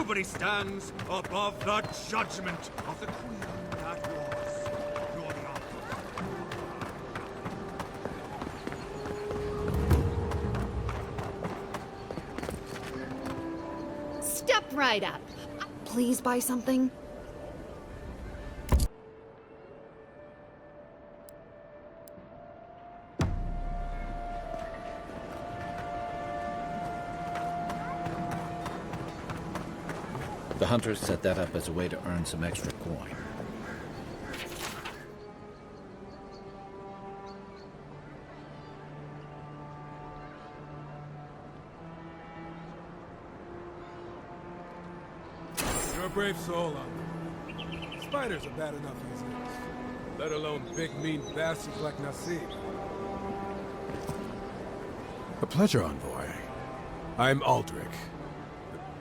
Nobody stands above the judgment of the queen that was. You're the author. Step right up. Please buy something. The hunters set that up as a way to earn some extra coin. You're a brave soul out there. Spiders are bad enough as is, let alone big mean bastards like Nasib. A pleasure, envoy. I'm Aldrich.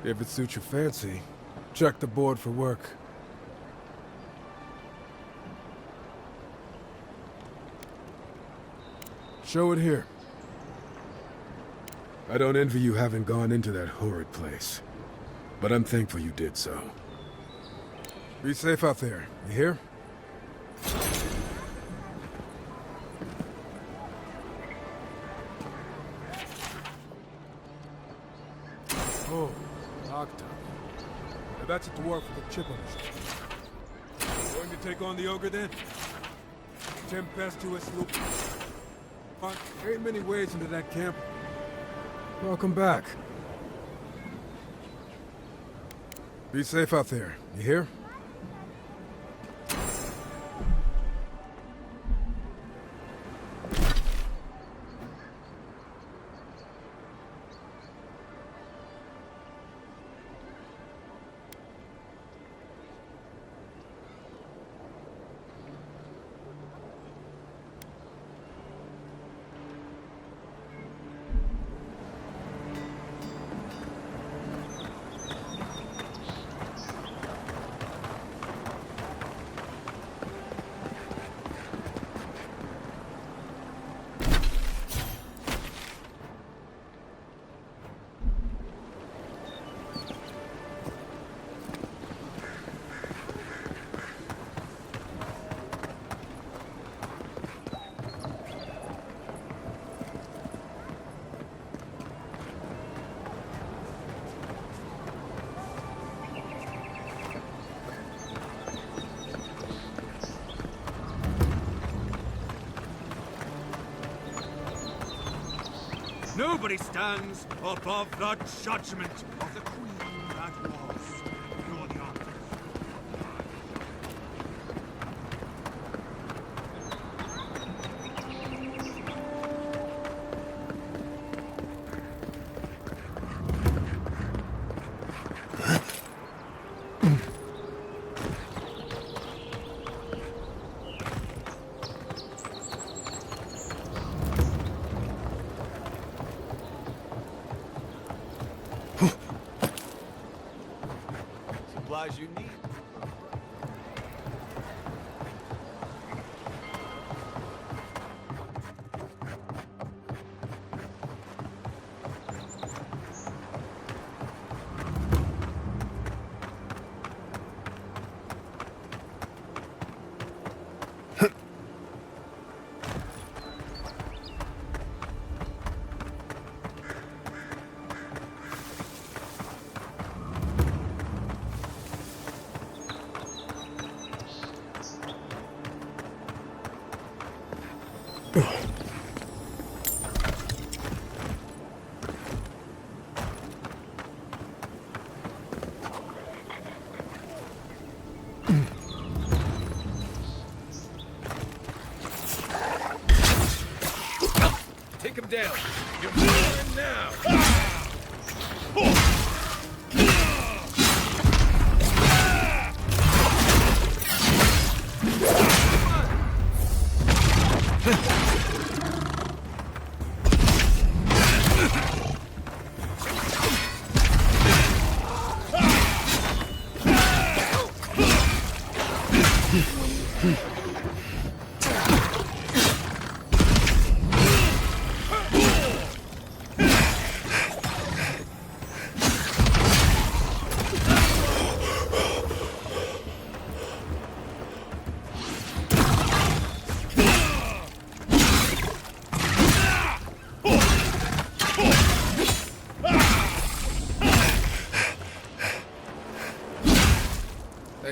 If it suits your fancy, check the board for work. Show it here. I don't envy you having gone into that horrid place, but I'm thankful you did so. Be safe out there, you hear? Oh, Octa. That's a dwarf with a chip on his shoulder. Going to take on the ogre then? Tempestuous loop. There ain't many ways into that camp. Welcome back. Be safe out there, you hear? Nobody stands above the judgment of the queen that was. You're the author. Supplies you need. Take him down. You're moving now.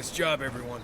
Nice job, everyone.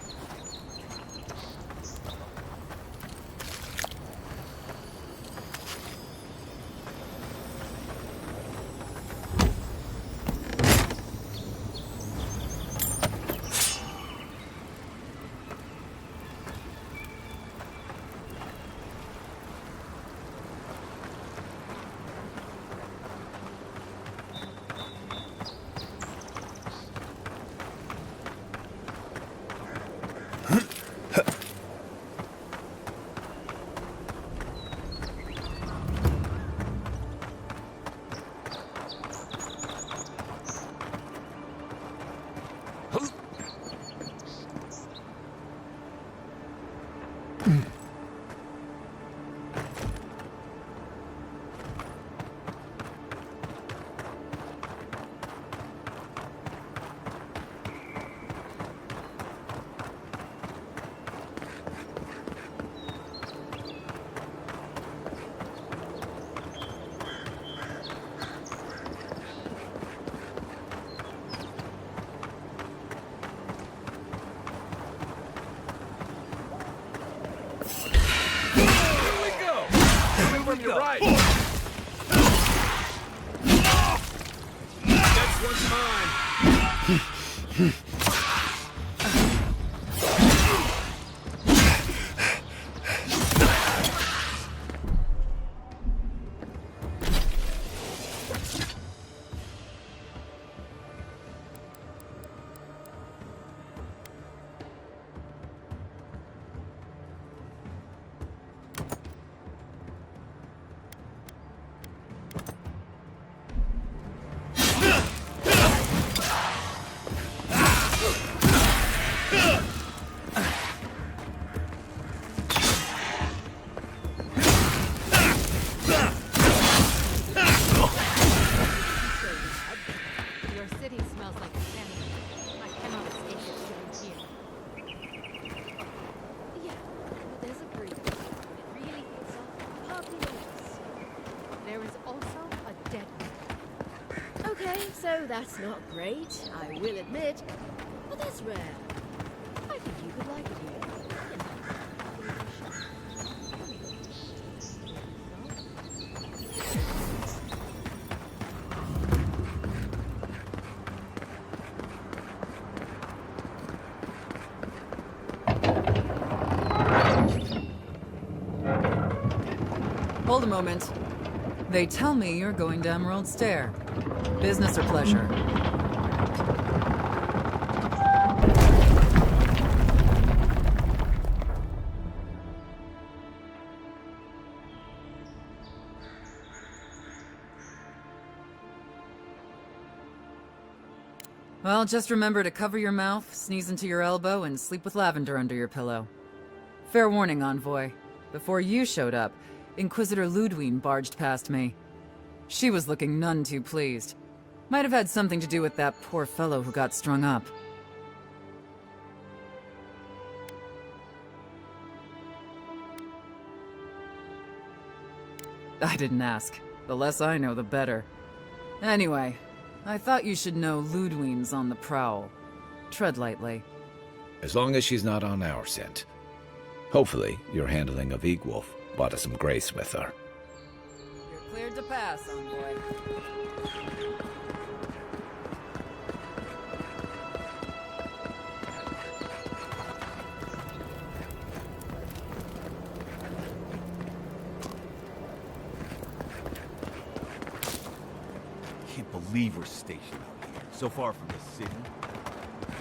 From your right. Next one's mine. So that's not great, I will admit, but that's rare. I think you could like it here. Hold a moment. They tell me you're going to Emerald Stair. Business or pleasure? Well, just remember to cover your mouth, sneeze into your elbow, and sleep with lavender under your pillow. Fair warning, Envoy. Before you showed up, Inquisitor Ludwine barged past me. She was looking none too pleased. Might have had something to do with that poor fellow who got strung up. I didn't ask. The less I know, the better. Anyway, I thought you should know Ludwine's on the prowl. Tread lightly. As long as she's not on our scent. Hopefully, your handling of Egwolf bought us some grace with her. You're cleared to pass, Envoy. Can't believe we're stationed out here, so far from the city.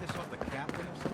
Piss off the captain or something?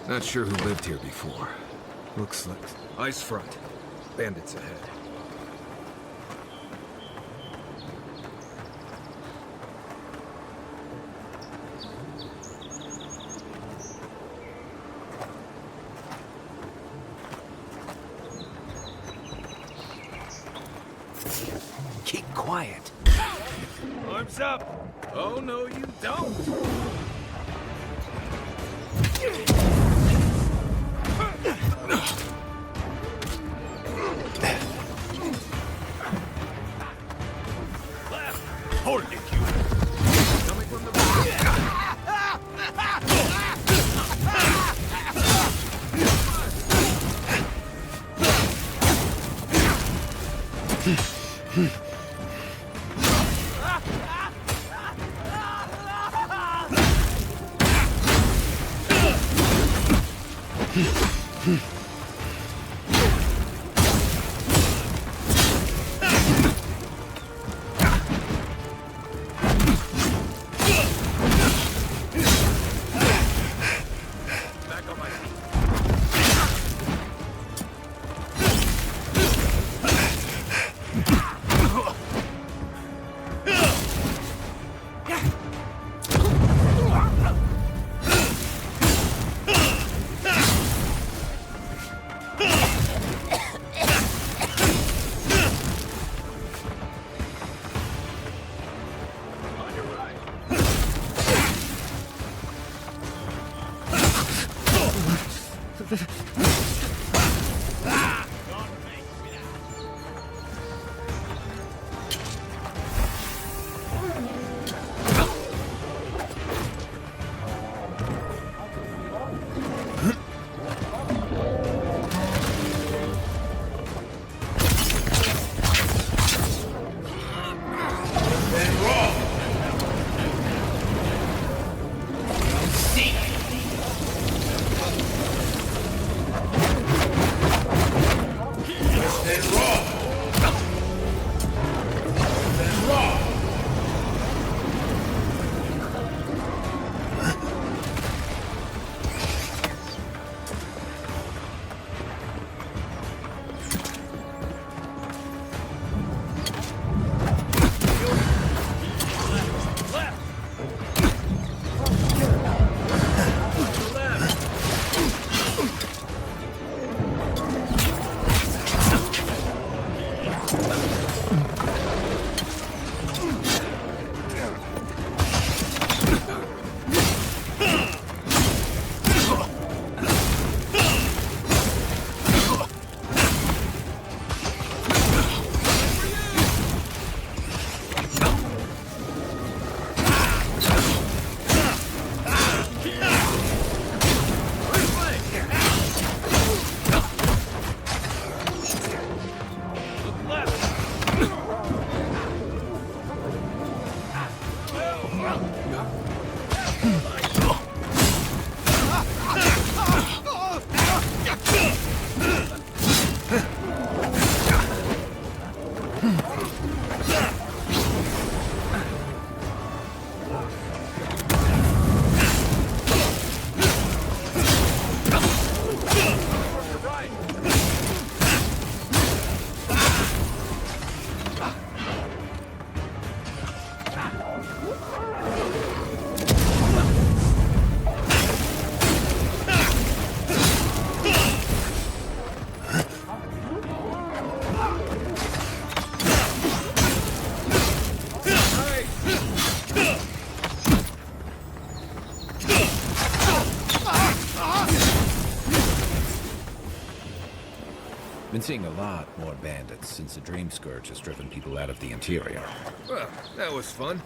Not sure who lived here before. Looks like ice front. Bandits ahead. Keep quiet. Arms up! Oh, no, you don't! Hold it, you. Coming from the back. Back on my feet. On your right. Been seeing a lot more bandits since the Dream Scourge has driven people out of the interior. Well, that was fun.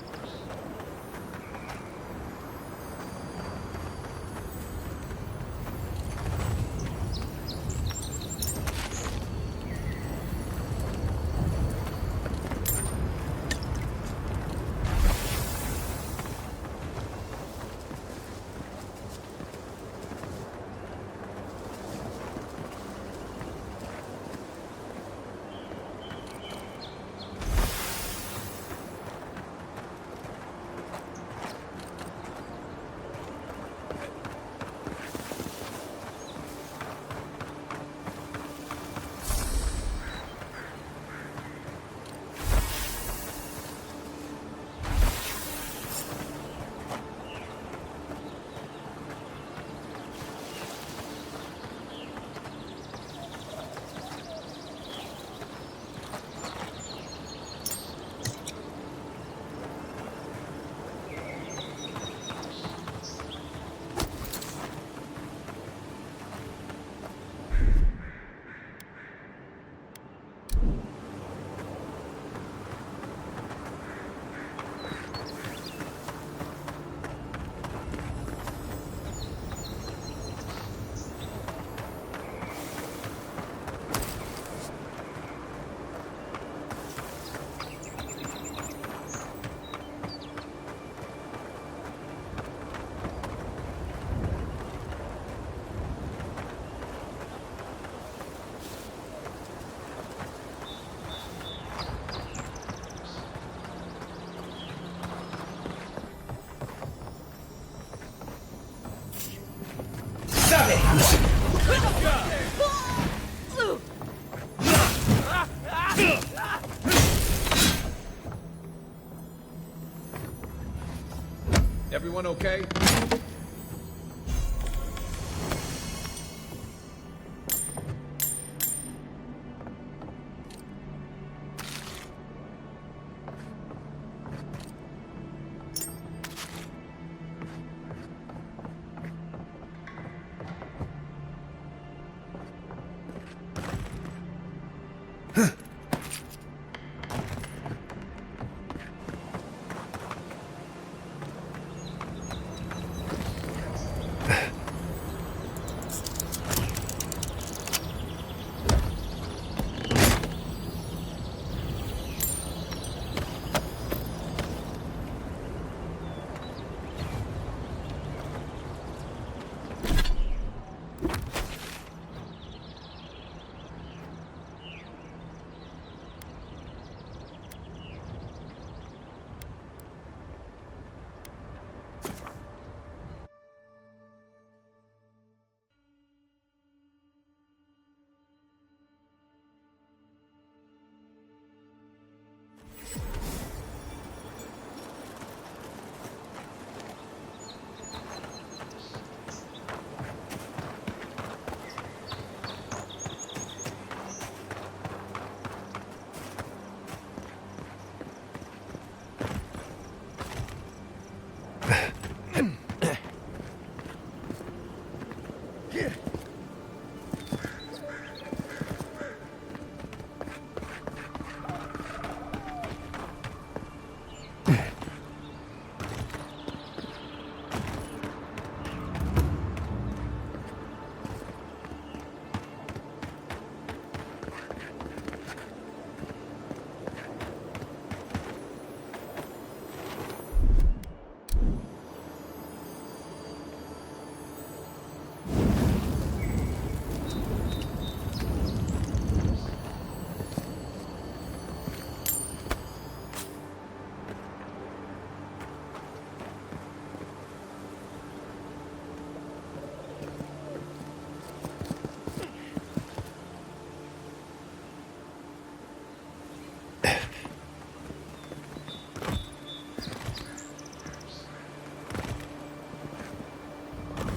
Everyone okay?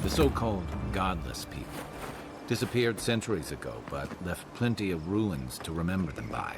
The so-called godless people disappeared centuries ago, but left plenty of ruins to remember them by.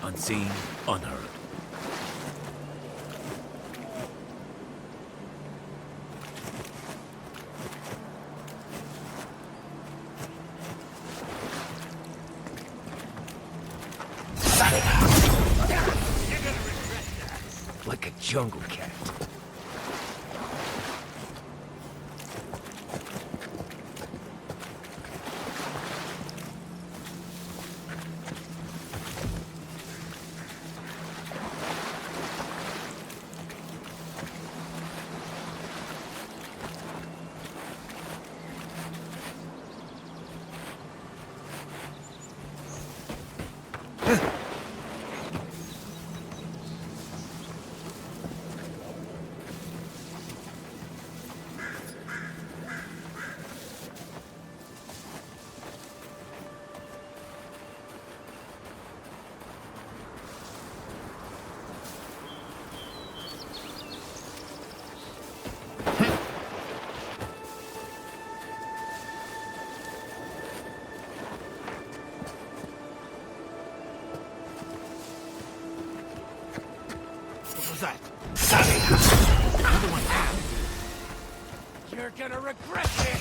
Unseen, unheard. Like a jungle cat. You're gonna regret it!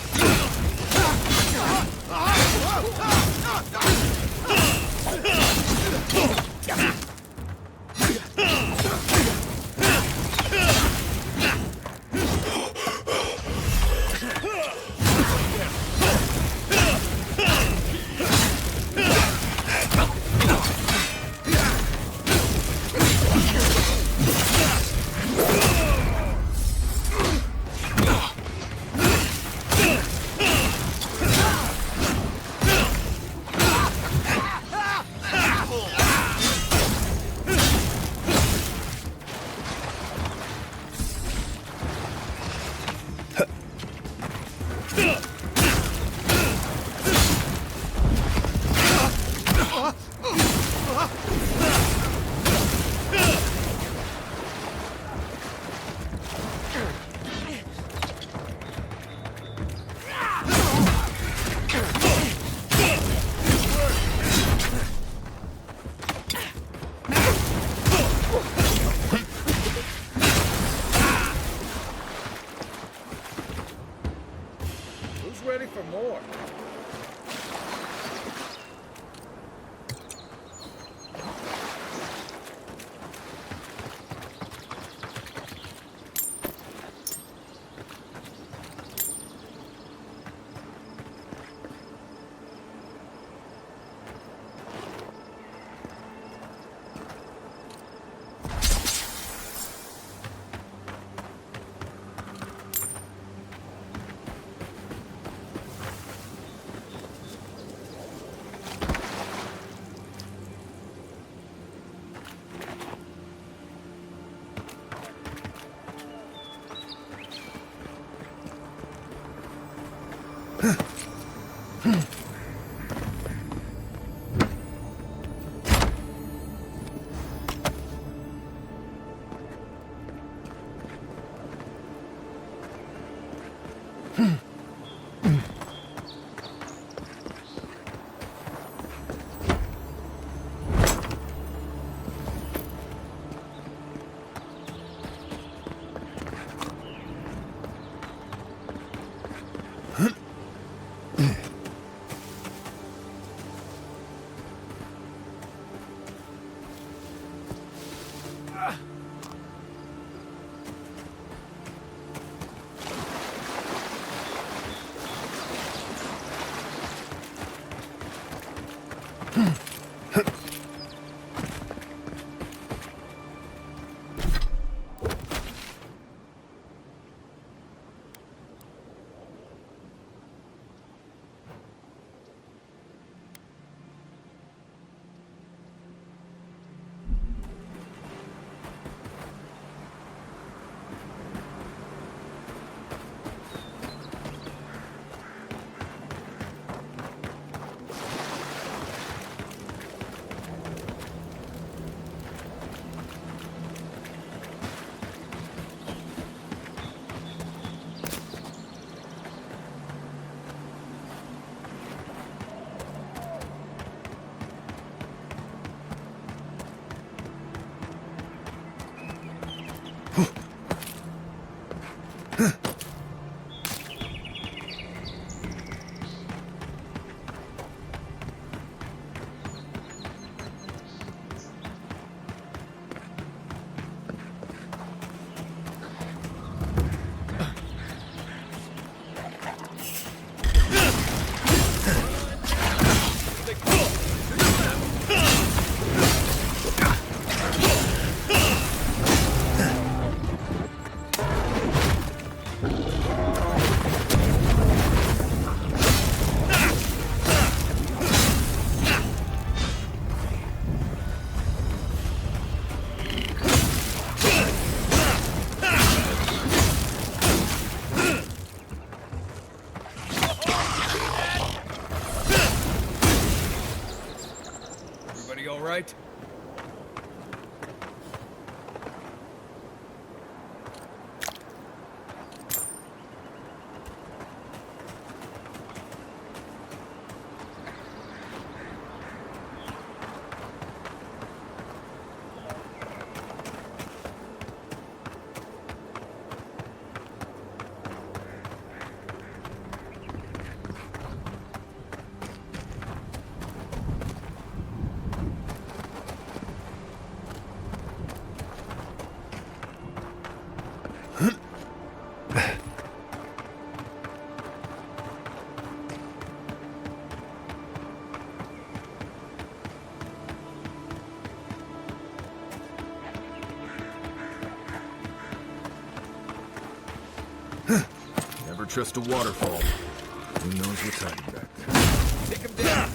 Everybody all right? Never trust a waterfall. Who knows what's hiding back there? Take him down!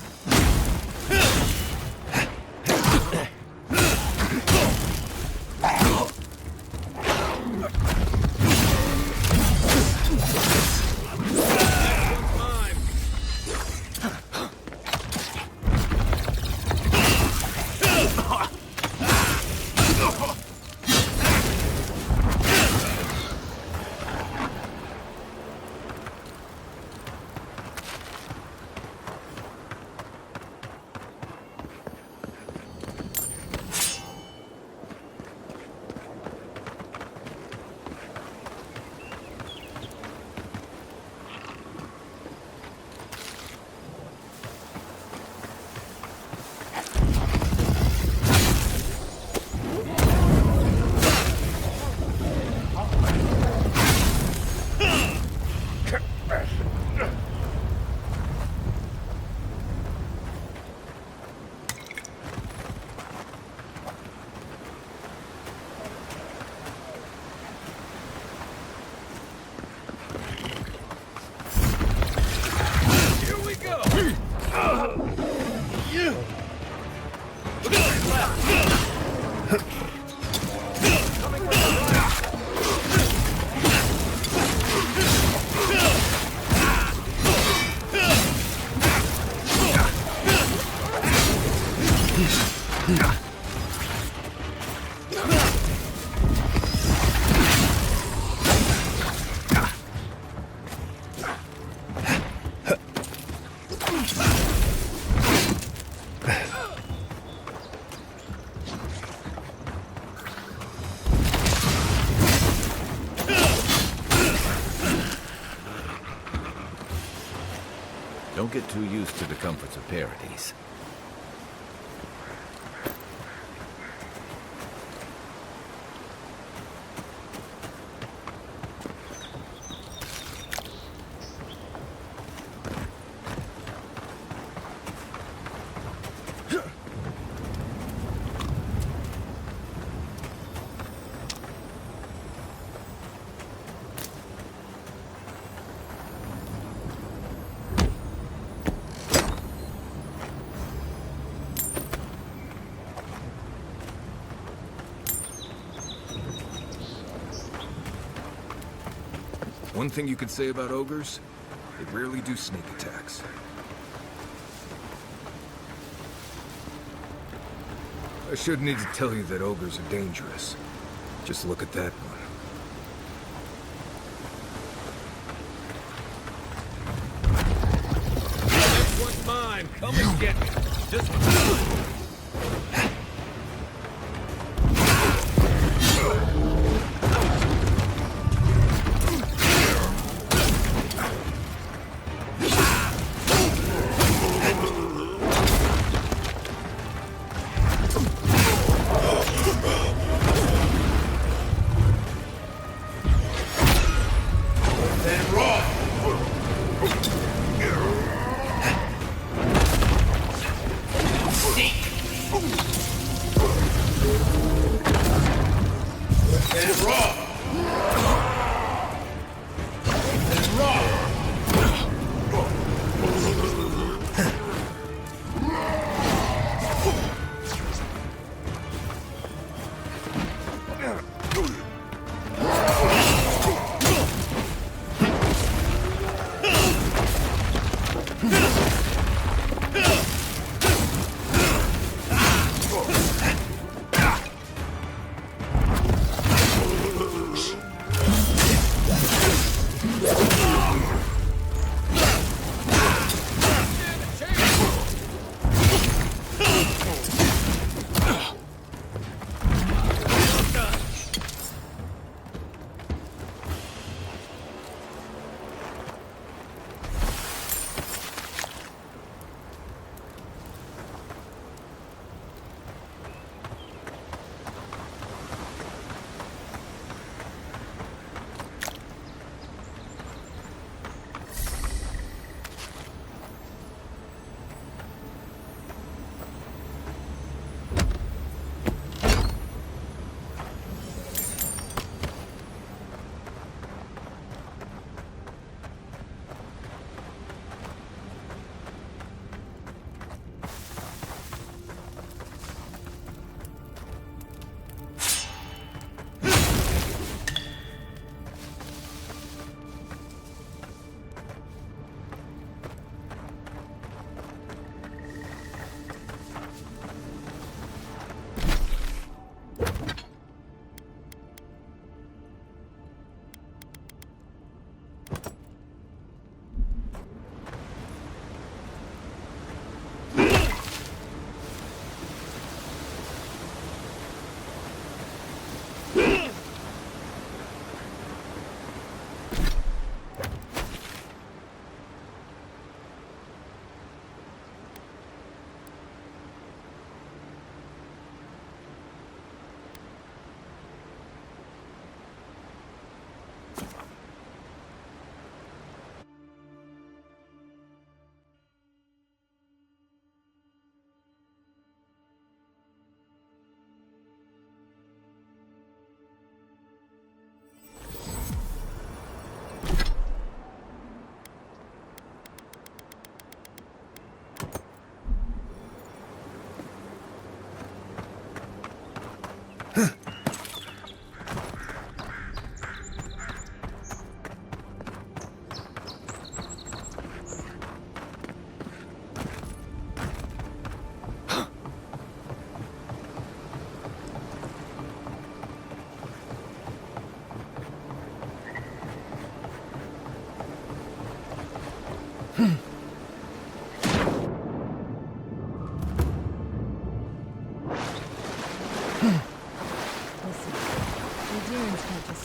Don't get too used to the comforts of paradise. One thing you could say about ogres, they rarely do sneak attacks. I shouldn't need to tell you that ogres are dangerous. Just look at that one. This one's mine. Come and get me. Just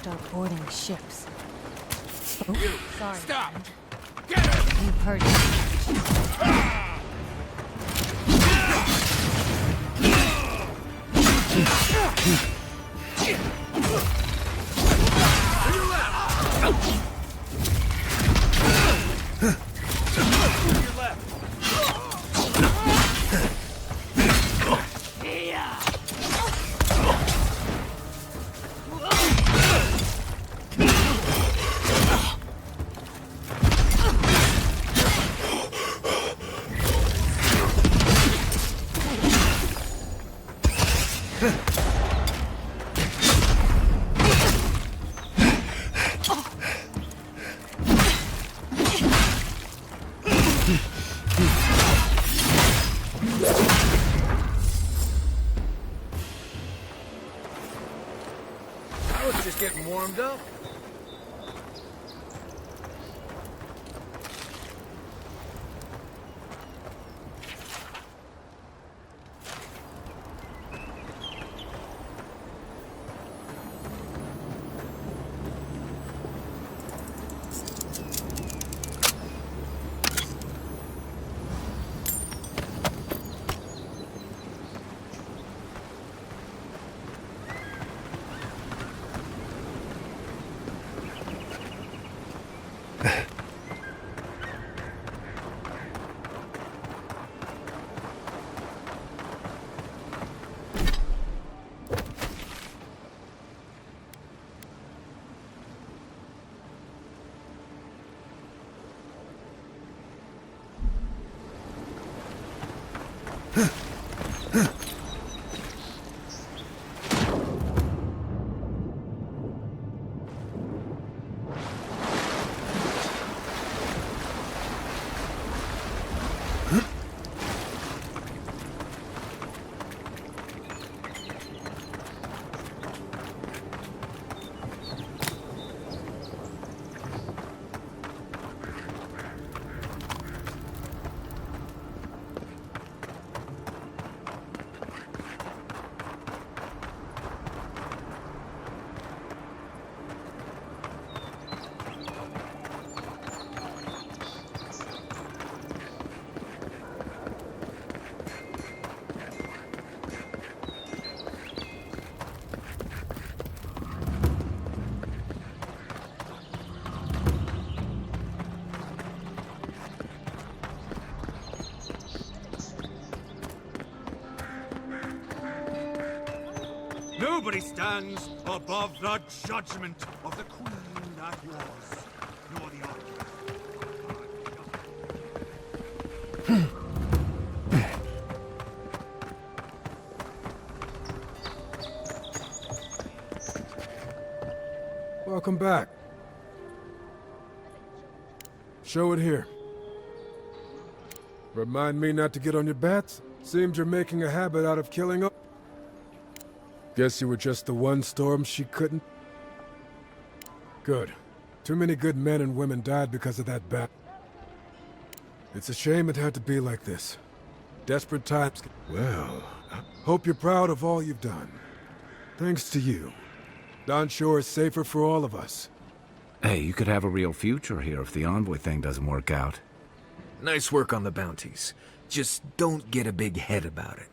start boarding ships. Oh, sorry. Stop! Friend. Get her! You've heard it. I was just getting warmed up. Nobody stands above the judgment of the queen that was, nor the other. Welcome back. Show it here. Remind me not to get on your bats? Seems you're making a habit out of killing up. Guess you were just the one storm she couldn't. Good. Too many good men and women died because of that bat. It's a shame it had to be like this. Desperate times. Well, hope you're proud of all you've done. Thanks to you. Don Shore is safer for all of us. Hey, you could have a real future here if the envoy thing doesn't work out. Nice work on the bounties. Just don't get a big head about it.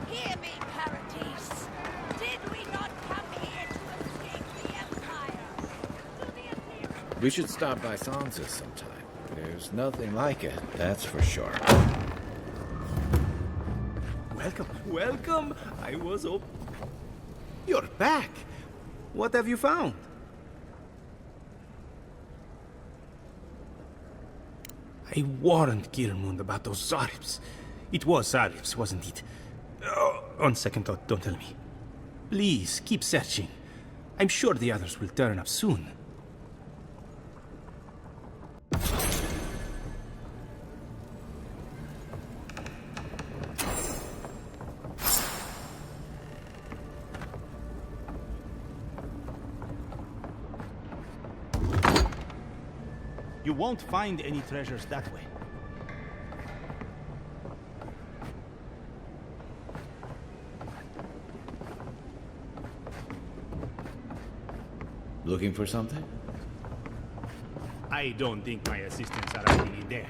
Hear me, Paradise. Did we not come here to escape the Empire? To the Imperial. We should stop by Sansa's sometime. There's nothing like it, that's for sure. Welcome, welcome. I was up. You're back. What have you found? I warned Kirmund about those Zaribs. It was Zaribs, wasn't it? Oh, on second thought, don't tell me. Please, keep searching. I'm sure the others will turn up soon. You won't find any treasures that way. Looking for something? I don't think my assistants are hiding in there.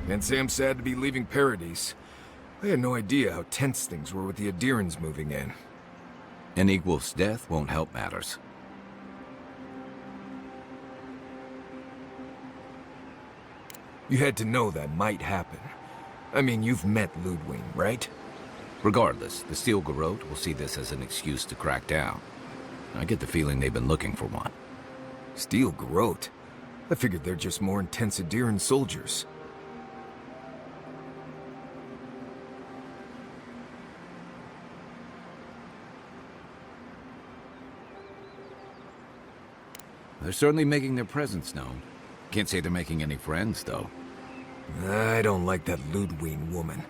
Can't say I'm sad to be leaving Paradise. I had no idea how tense things were with the Adirans moving in. An equal's death won't help matters. You had to know that might happen. I mean, you've met Ludwig, right? Regardless, the Steel Garrote will see this as an excuse to crack down. I get the feeling they've been looking for one. Steel Garrote? I figured they're just more intense Adiran soldiers. They're certainly making their presence known. Can't say they're making any friends, though. I don't like that Ludwig woman.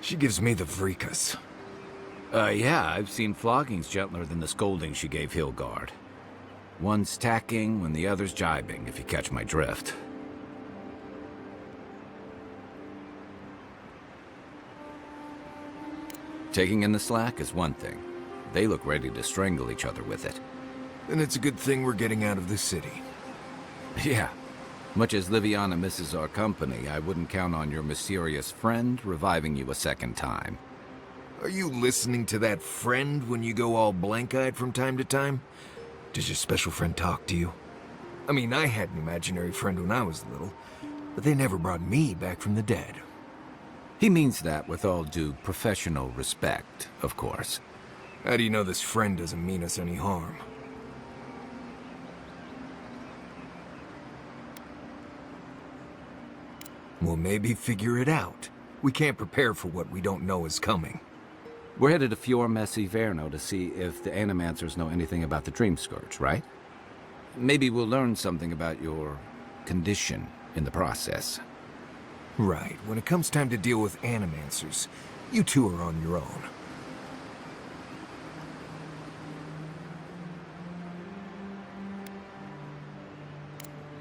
She gives me the freakus. Yeah, I've seen floggings gentler than the scolding she gave Hilgard. One's tacking when the other's jibing, if you catch my drift. Taking in the slack is one thing. They look ready to strangle each other with it. Then it's a good thing we're getting out of the city. Yeah. Much as Liviana misses our company, I wouldn't count on your mysterious friend reviving you a second time. Are you listening to that friend when you go all blank-eyed from time to time? Does your special friend talk to you? I mean, I had an imaginary friend when I was little, but they never brought me back from the dead. He means that with all due professional respect, of course. How do you know this friend doesn't mean us any harm? Well, maybe figure it out. We can't prepare for what we don't know is coming. We're headed to Fior Messi Verno to see if the Animancers know anything about the Dream Scourge, right? Maybe we'll learn something about your condition in the process. Right. When it comes time to deal with Animancers, you two are on your own.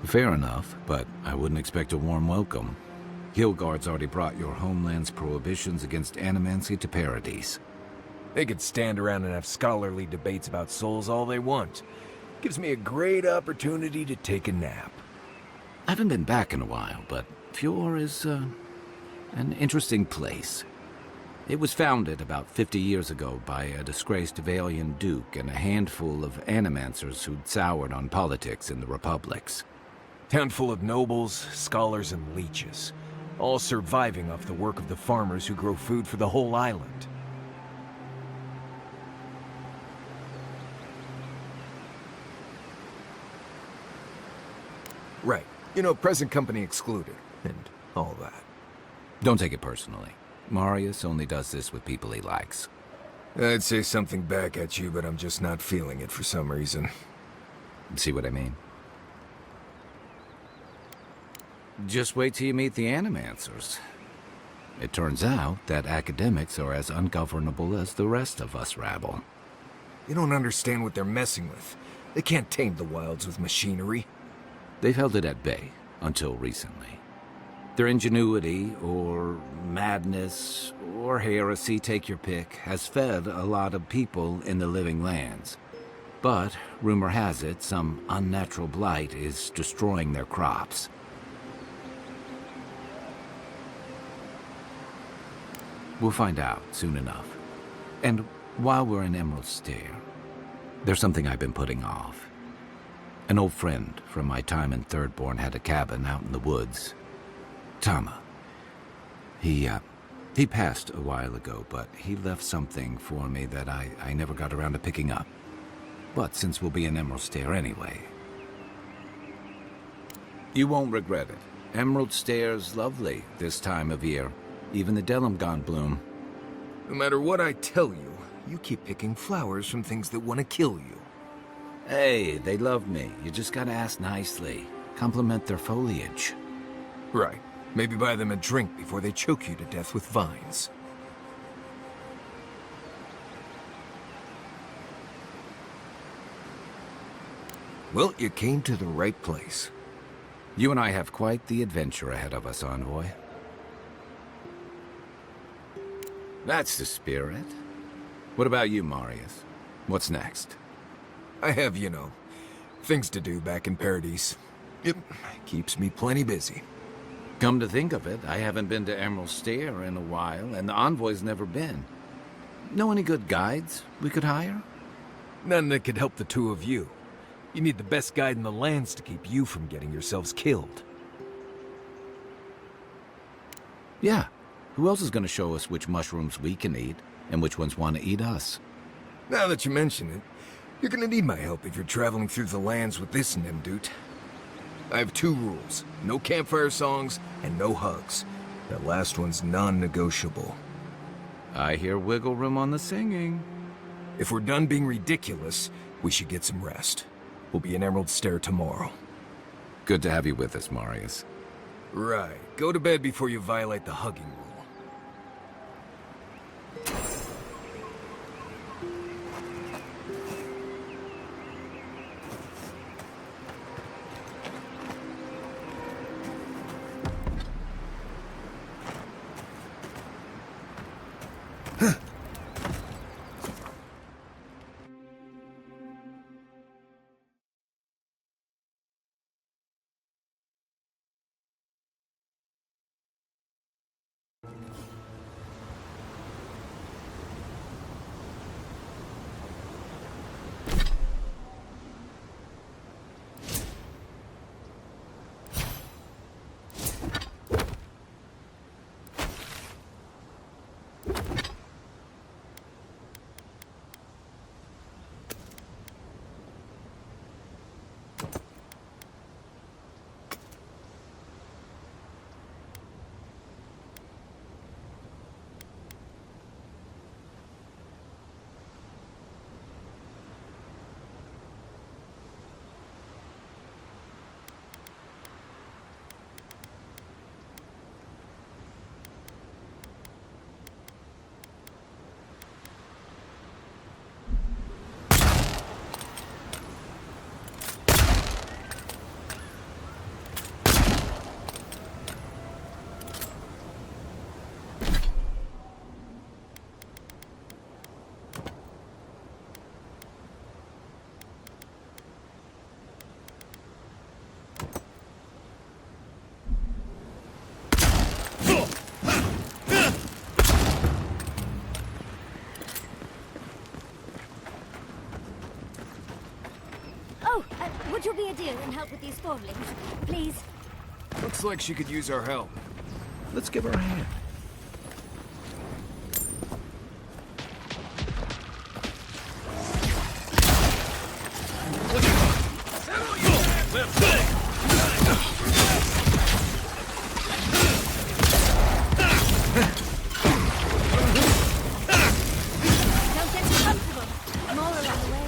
Fair enough, but I wouldn't expect a warm welcome. Hilgard's already brought your homeland's prohibitions against animancy to paradise. They could stand around and have scholarly debates about souls all they want. Gives me a great opportunity to take a nap. I haven't been back in a while, but Fior is, an interesting place. It was founded about 50 years ago by a disgraced Valian duke and a handful of animancers who'd soured on politics in the republics. Town full of nobles, scholars, and leeches. All surviving off the work of the farmers who grow food for the whole island. Right. You know, present company excluded, and all that. Don't take it personally. Marius only does this with people he likes. I'd say something back at you, but I'm just not feeling it for some reason. See what I mean? Just wait till you meet the Animancers. It turns out that academics are as ungovernable as the rest of us rabble. You don't understand what they're messing with. They can't tame the wilds with machinery. They've held it at bay, until recently. Their ingenuity, or madness, or heresy, take your pick, has fed a lot of people in the living lands. But, rumor has it, some unnatural blight is destroying their crops. We'll find out soon enough. And while we're in Emerald Stair, there's something I've been putting off. An old friend from my time in Thirdborn had a cabin out in the woods. Tama. He passed a while ago, but he left something for me that I never got around to picking up. But since we'll be in Emerald Stair anyway... You won't regret it. Emerald Stair's lovely this time of year. Even the Delimgon bloom. No matter what I tell you, you keep picking flowers from things that want to kill you. Hey, they love me. You just gotta ask nicely. Compliment their foliage. Right. Maybe buy them a drink before they choke you to death with vines. Well, you came to the right place. You and I have quite the adventure ahead of us, Envoy. That's the spirit. What about you, Marius? What's next? I have, you know, things to do back in Paradise. It keeps me plenty busy. Come to think of it, I haven't been to Emerald Stair in a while, and the Envoy's never been. Know any good guides we could hire? None that could help the two of you. You need the best guide in the lands to keep you from getting yourselves killed. Yeah. Who else is going to show us which mushrooms we can eat, and which ones want to eat us? Now that you mention it, you're gonna need my help if you're traveling through the lands with this Nimdut. I have 2 rules. No campfire songs, and no hugs. That last one's non-negotiable. I hear wiggle room on the singing. If we're done being ridiculous, we should get some rest. We'll be in Emerald Stair tomorrow. Good to have you with us, Marius. Right. Go to bed before you violate the hugging rule. Would you be a dear and help with these forlings, please? Looks like she could use our help. Let's give her a hand. Don't get too comfortable. More along the way.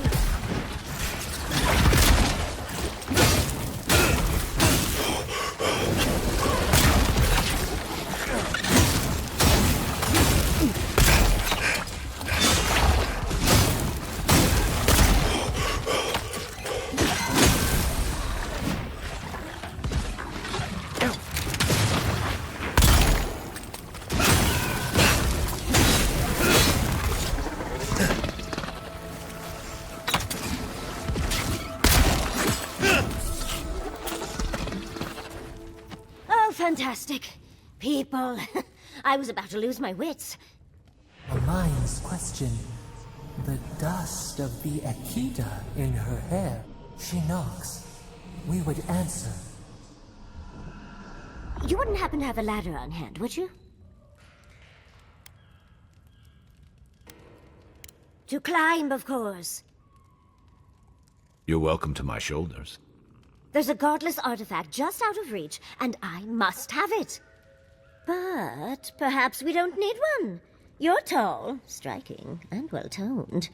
Fantastic. People. I was about to lose my wits. Her minds question the dust of the Akita in her hair. She knocks. We would answer. You wouldn't happen to have a ladder on hand, would you? To climb, of course. You're welcome to my shoulders. There's a godless artifact just out of reach, and I must have it. But perhaps we don't need one. You're tall, striking, and well-toned.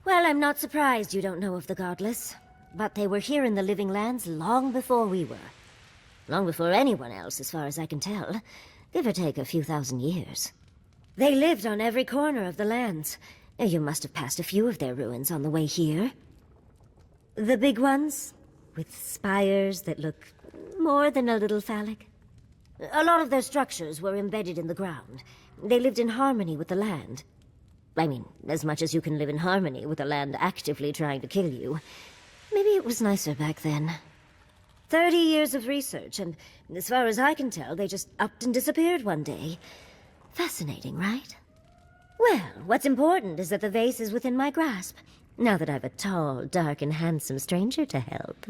Well, I'm not surprised you don't know of the godless. But they were here in the Living Lands long before we were. Long before anyone else, as far as I can tell. Give or take a few thousand years. They lived on every corner of the lands. You must have passed a few of their ruins on the way here. The big ones, with spires that look more than a little phallic. A lot of their structures were embedded in the ground. They lived in harmony with the land. I mean, as much as you can live in harmony with the land actively trying to kill you. Maybe it was nicer back then. 30 years of research, and as far as I can tell, they just upped and disappeared one day. Fascinating, right? Well, what's important is that the vase is within my grasp, now that I've a tall, dark, and handsome stranger to help.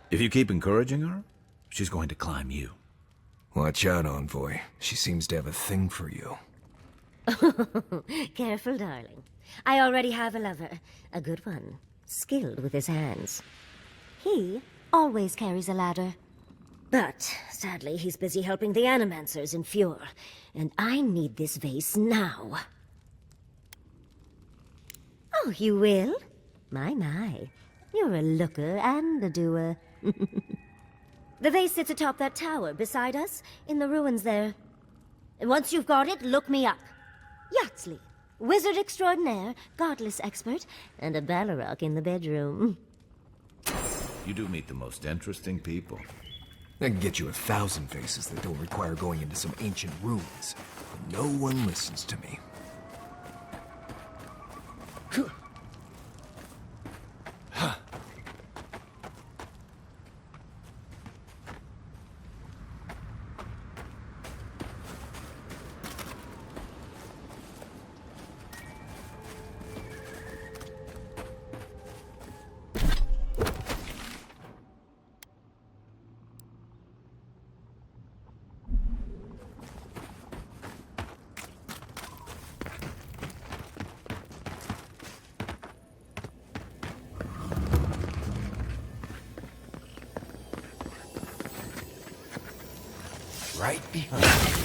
If you keep encouraging her, she's going to climb you. Watch out, Envoy. She seems to have a thing for you. Careful, darling. I already have a lover. A good one. Skilled with his hands. He always carries a ladder. But, sadly, he's busy helping the Animancers in Fjord. And I need this vase now. Oh, you will? My. You're a looker and a doer. The vase sits atop that tower beside us, in the ruins there. And once you've got it, look me up. Yatsley, wizard extraordinaire, godless expert, and a Balrog in the bedroom. You do meet the most interesting people. I can get you 1,000 faces that don't require going into some ancient ruins. But no one listens to me. Right behind you.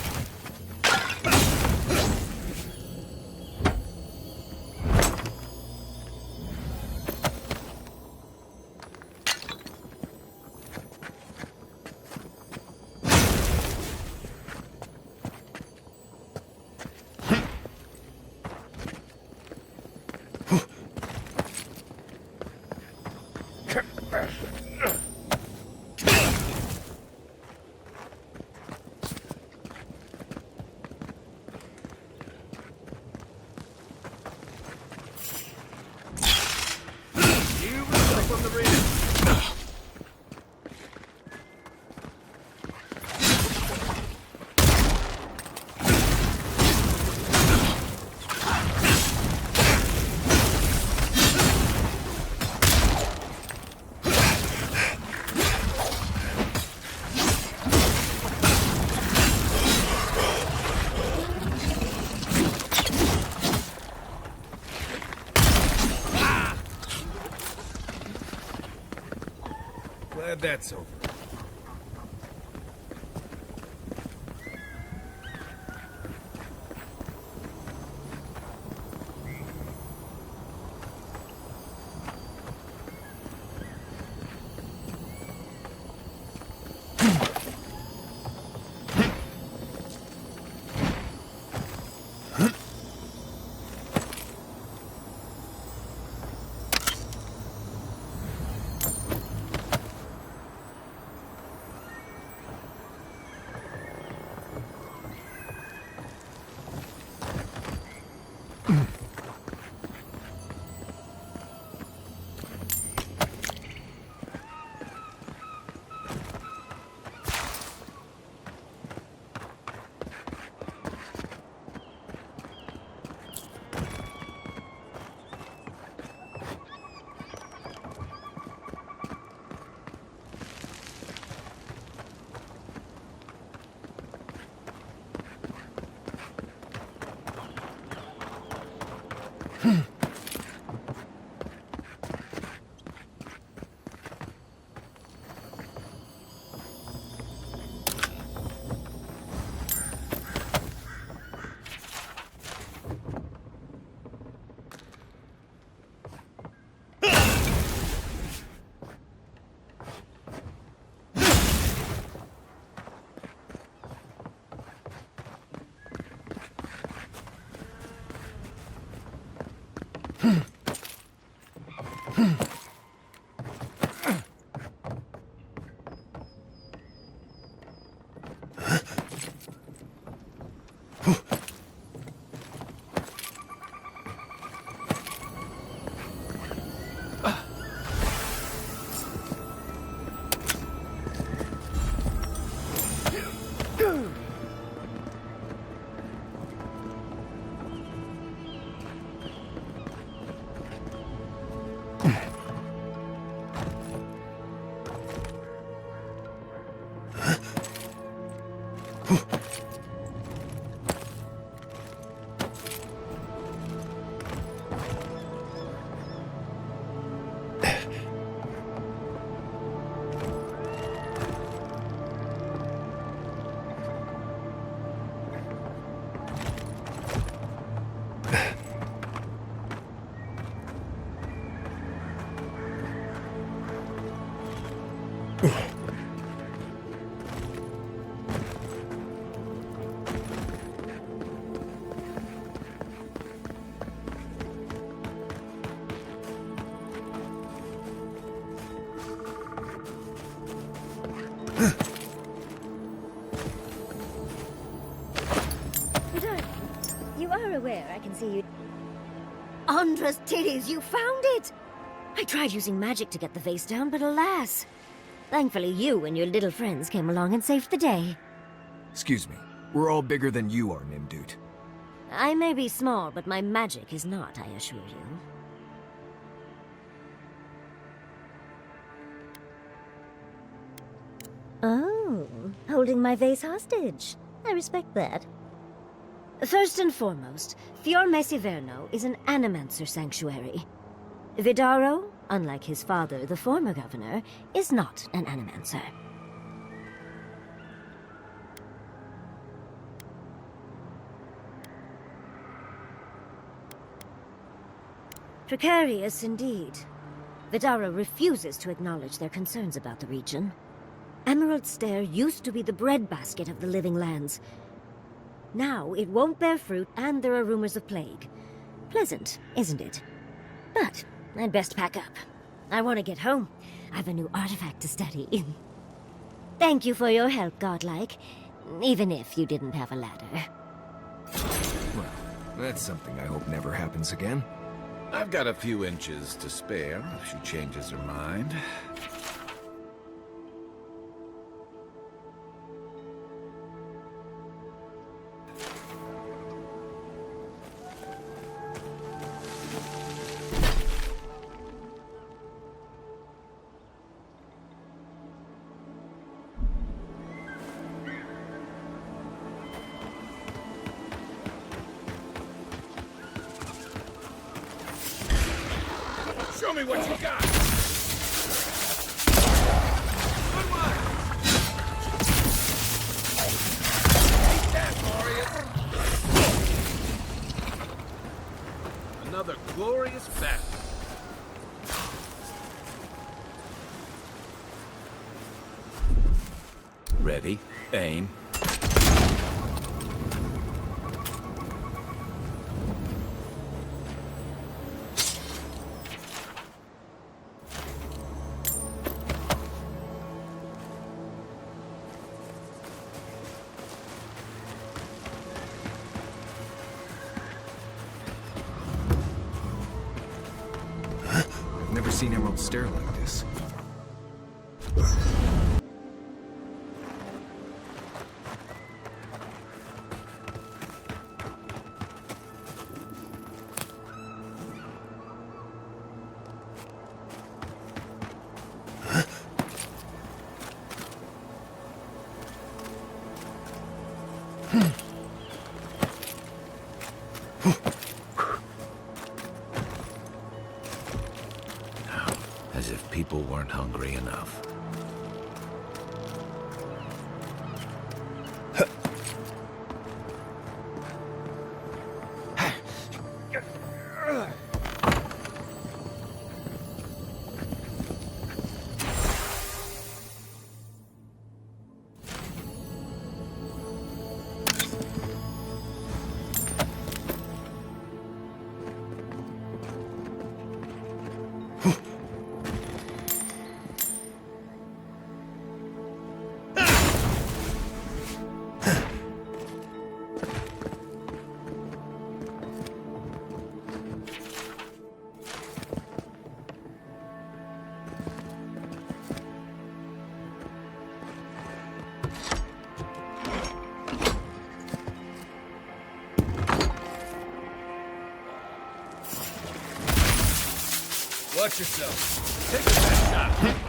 Glad that's over. Andra's titties, you found it! I tried using magic to get the vase down, but alas. Thankfully you and your little friends came along and saved the day. Excuse me. We're all bigger than you are, Nimdude. I may be small, but my magic is not, I assure you. Oh, holding my vase hostage. I respect that. First and foremost, Fior Mesiverno is an animancer sanctuary. Vidaro, unlike his father, the former governor, is not an animancer. Precarious indeed. Vidaro refuses to acknowledge their concerns about the region. Emerald Stair used to be the breadbasket of the living lands. Now it won't bear fruit, and there are rumors of plague. Pleasant, isn't it? But I'd best pack up. I want to get home. I have a new artifact to study. Thank you for your help, Godlike. Even if you didn't have a ladder. Well, that's something I hope never happens again. I've got a few inches to spare if she changes her mind. Show me what you got! Good one! Take that, Warrior! Another glorious battle. Ready, aim. Never seen Emerald Stair like this. As if people weren't hungry enough. Watch yourself. Take that shot.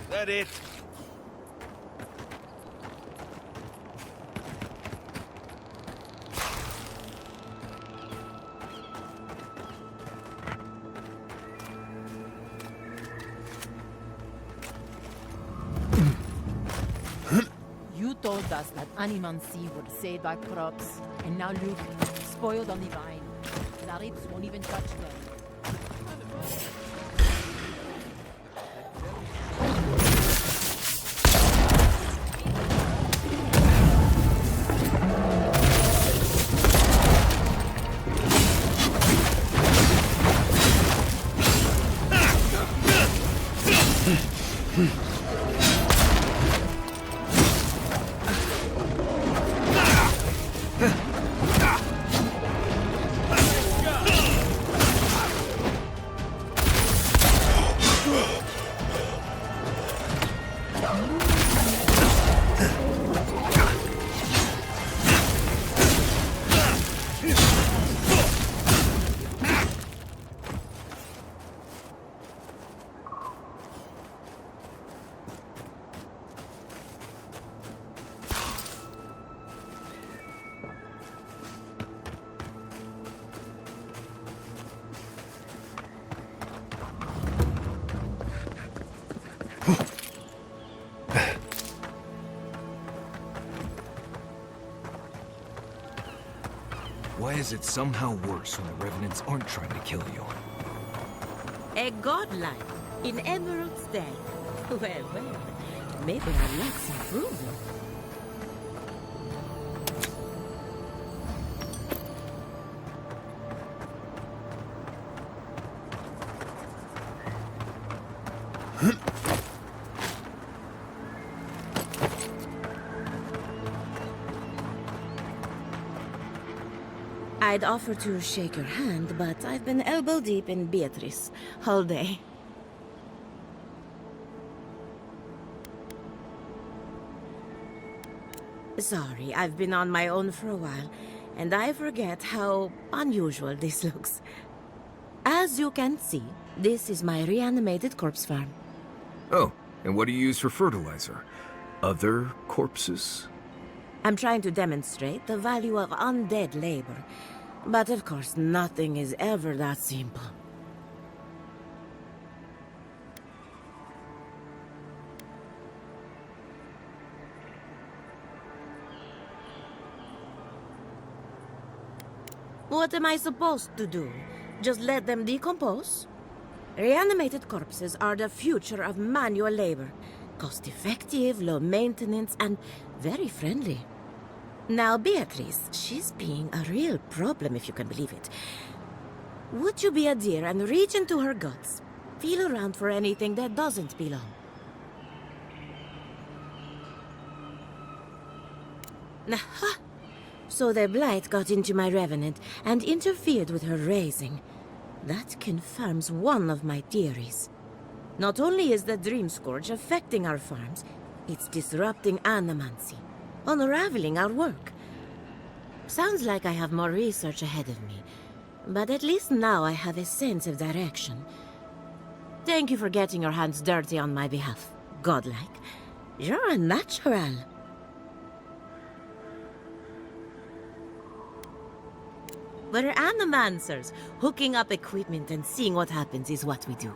That it? You told us that Animancy would save our crops, and now look, spoiled on the vine. Zaribs won't even touch them. Why is it somehow worse when the Revenants aren't trying to kill you? A godlike in Emerald's day. Well, well, maybe our luck's improving. I'd offer to shake your hand, but I've been elbow deep in Beatrice all day. Sorry, I've been on my own for a while, and I forget how unusual this looks. As you can see, this is my reanimated corpse farm. Oh, and what do you use for fertilizer? Other corpses? I'm trying to demonstrate the value of undead labor. But of course, nothing is ever that simple. What am I supposed to do? Just let them decompose? Reanimated corpses are the future of manual labor. Cost-effective, low maintenance, and very friendly. Now, Beatrice, she's being a real problem, if you can believe it. Would you be a dear and reach into her guts? Feel around for anything that doesn't belong. Aha! So the Blight got into my Revenant and interfered with her raising. That confirms one of my theories. Not only is the Dream Scourge affecting our farms, it's disrupting animancy. Unraveling our work. Sounds like I have more research ahead of me, but at least now I have a sense of direction. Thank you for getting your hands dirty on my behalf, godlike. You're a natural. We're animancers. Hooking up equipment and seeing what happens is what we do.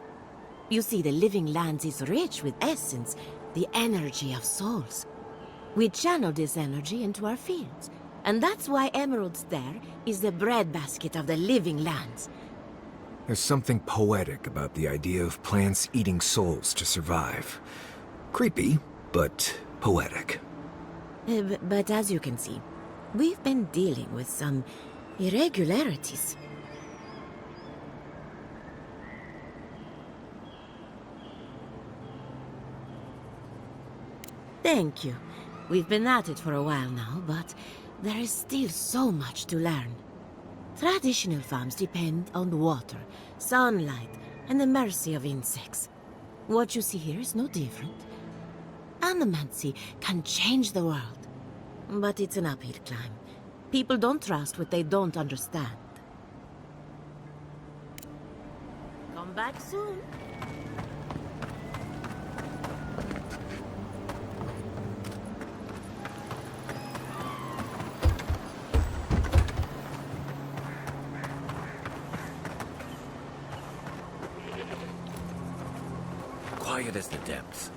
You see, the living lands is rich with essence, the energy of souls. We channel this energy into our fields, and that's why Emerald's there is the breadbasket of the living lands. There's something poetic about the idea of plants eating souls to survive. Creepy, but poetic. But as you can see, we've been dealing with some irregularities. Thank you. We've been at it for a while now, but there is still so much to learn. Traditional farms depend on water, sunlight, and the mercy of insects. What you see here is no different. Animancy can change the world, but it's an uphill climb. People don't trust what they don't understand. Come back soon. Quiet as the depths.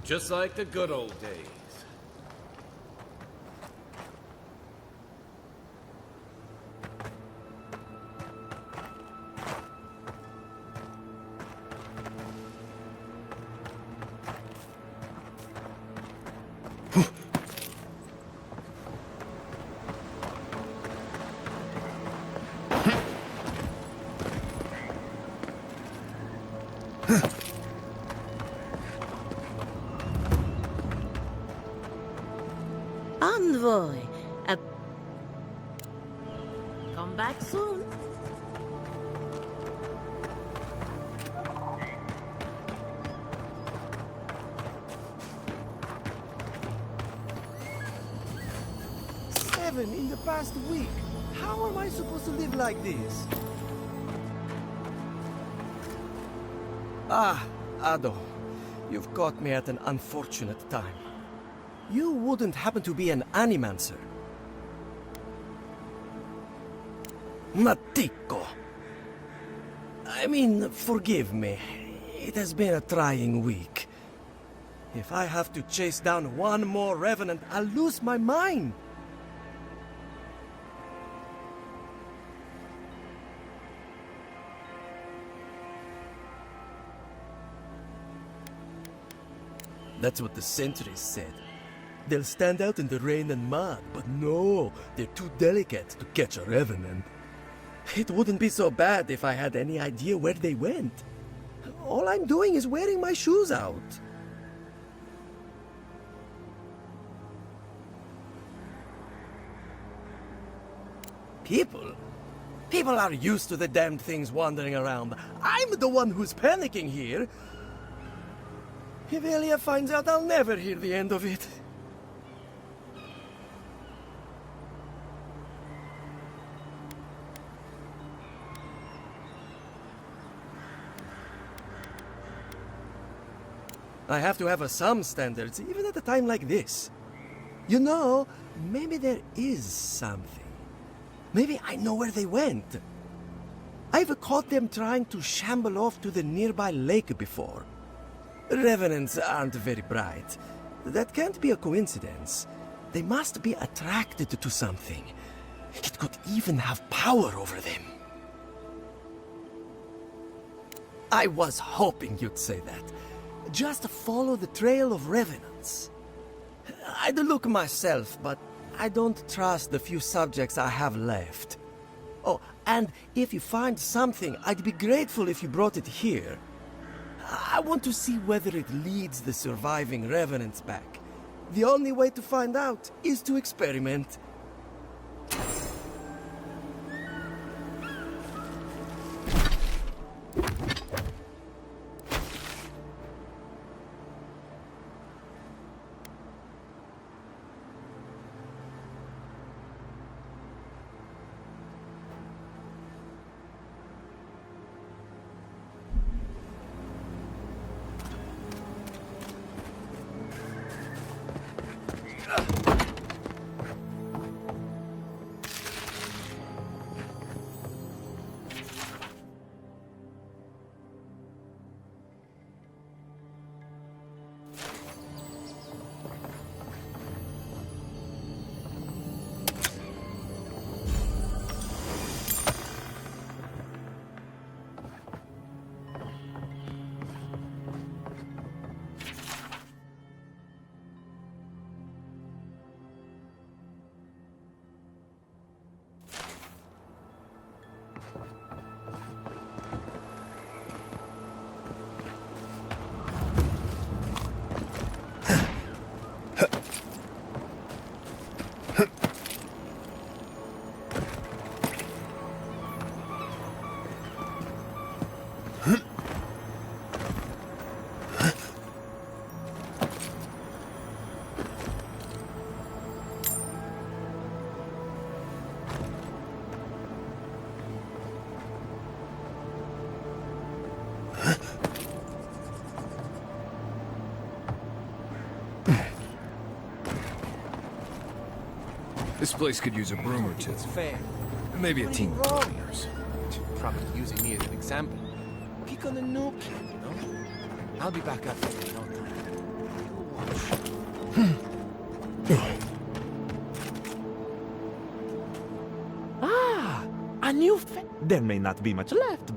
Just like the good old days. Envoy. Come back soon. In the past week. How am I supposed to live like this? Ah, Ado. You've caught me at an unfortunate time. You wouldn't happen to be an animancer? Matiko. I mean, forgive me. It has been a trying week. If I have to chase down one more revenant, I'll lose my mind. That's what the sentries said. They'll stand out in the rain and mud, but no, they're too delicate to catch a revenant. It wouldn't be so bad if I had any idea where they went. All I'm doing is wearing my shoes out. People are used to the damned things wandering around. I'm the one who's panicking here. If Elia finds out, I'll never hear the end of it. I have to have some standards, even at a time like this. You know, maybe there is something. Maybe I know where they went. I've caught them trying to shamble off to the nearby lake before. Revenants aren't very bright. That can't be a coincidence. They must be attracted to something. It could even have power over them. I was hoping you'd say that. Just follow the trail of revenants. I'd look myself, but I don't trust the few subjects I have left. Oh, and if you find something, I'd be grateful if you brought it here. I want to see whether it leads the surviving revenants back. The only way to find out is to experiment. This place could use a broom or two. It's fair. Maybe a team of cleaners. Probably using me as an example. Pick on a noob kid, you know? I'll be back up there in no time. Ah, a new there may not be much left.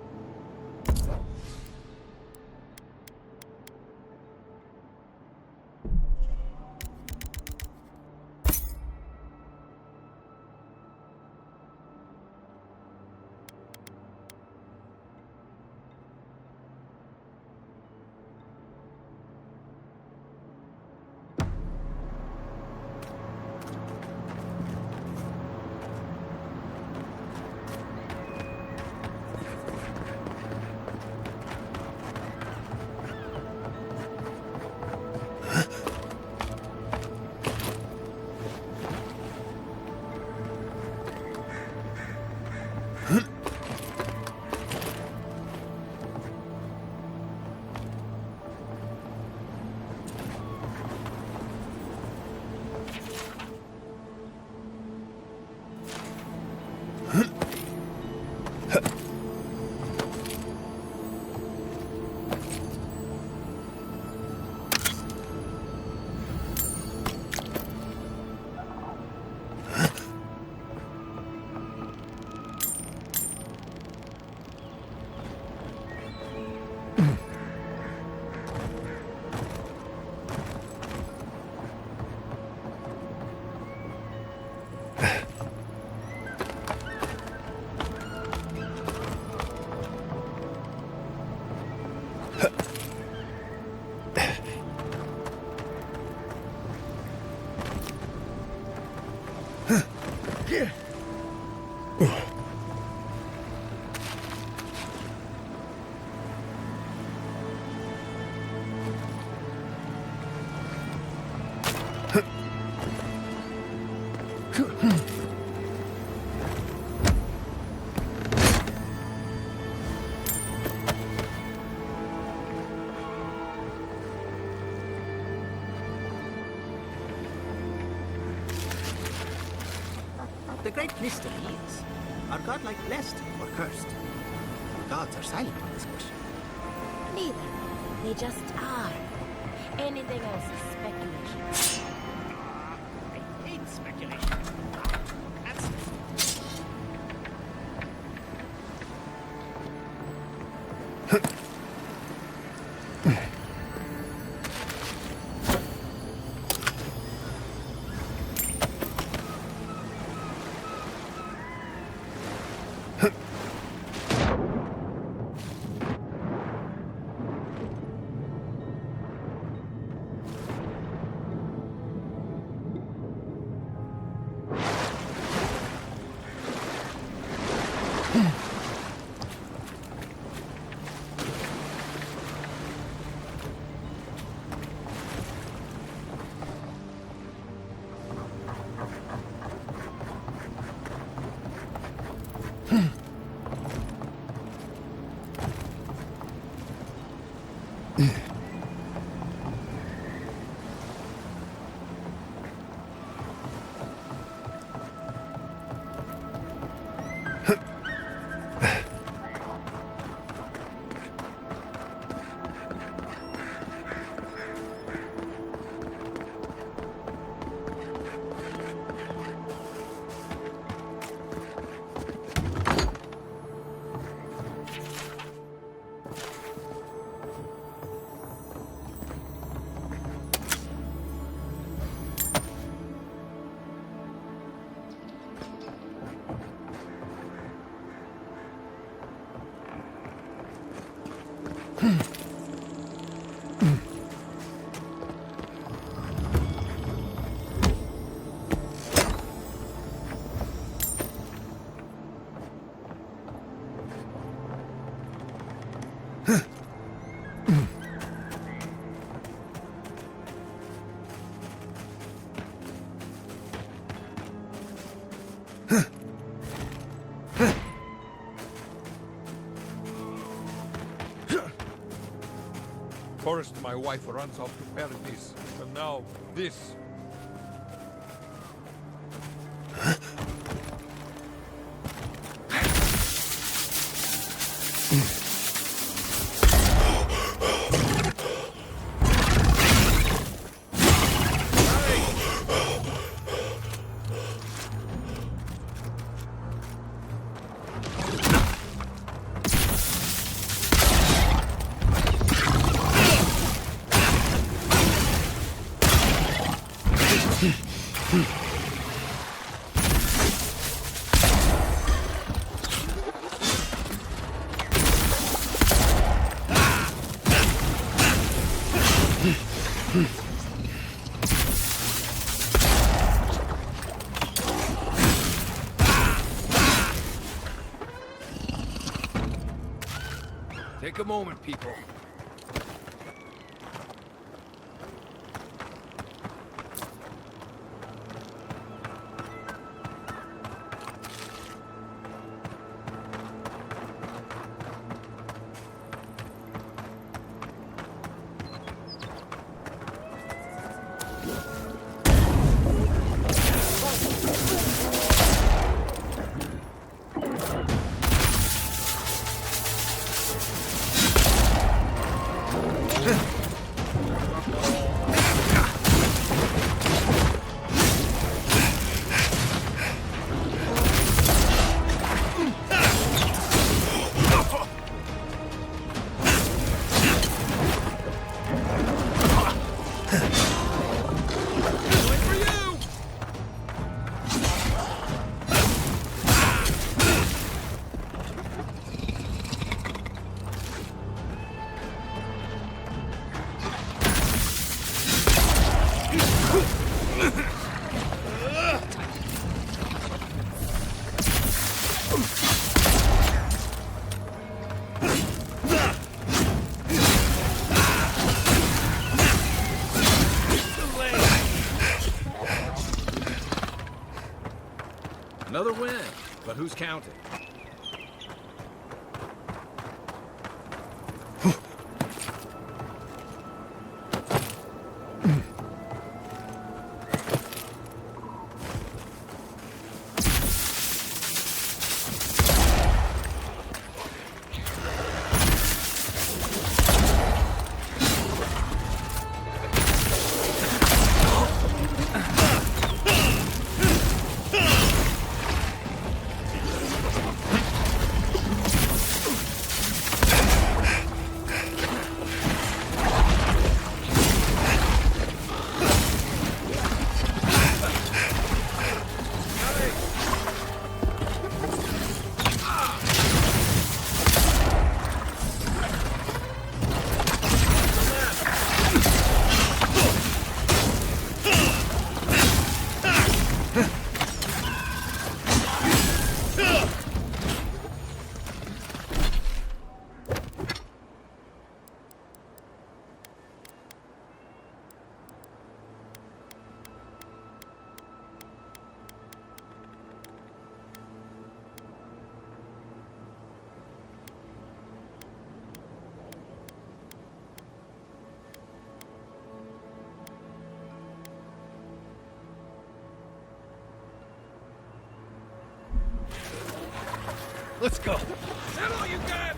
The great mystery is, are godlike blessed or cursed? Gods are silent on this question. Neither. They just are. Anything else is speculation. I hate speculation. First, my wife runs off to Paradise, and now this. Take a moment, people. Another win, but who's counting? Let's go. Is that all you got?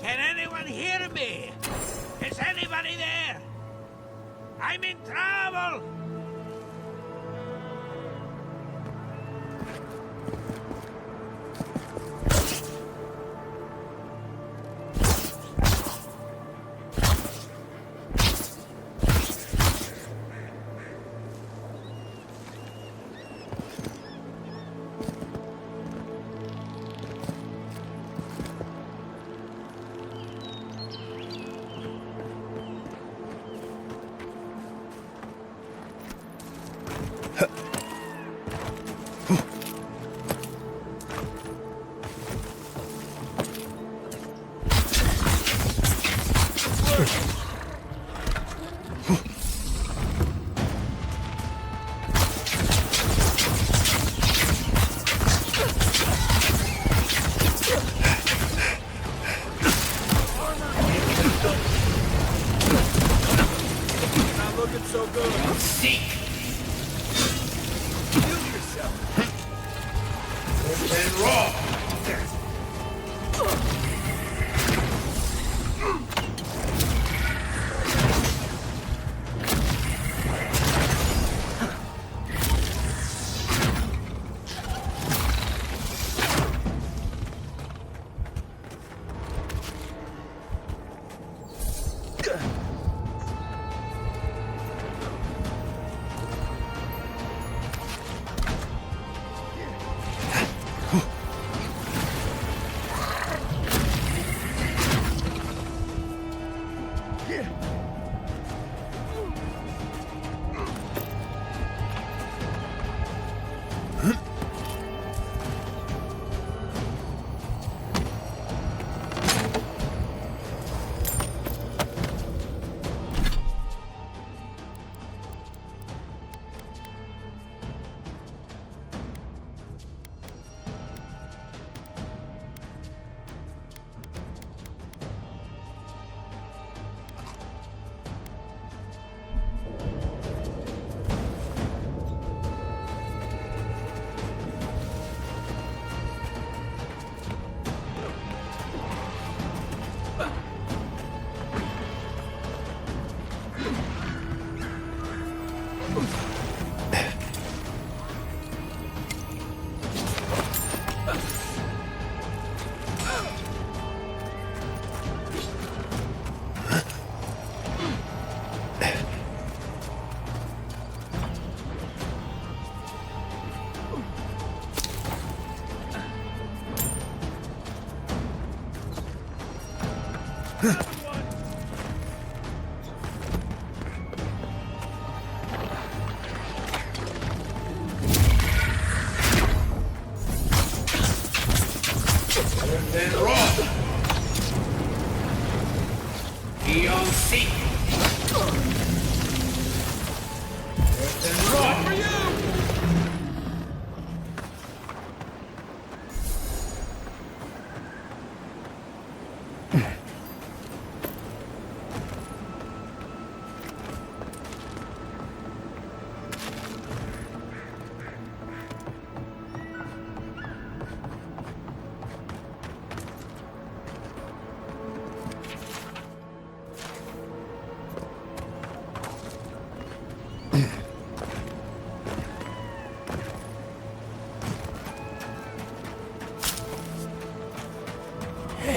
Can anyone hear me? Is anybody there? I'm in trouble!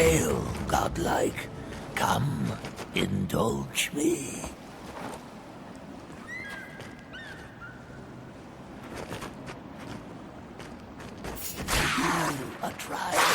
Hail, godlike. Come, indulge me. A trial.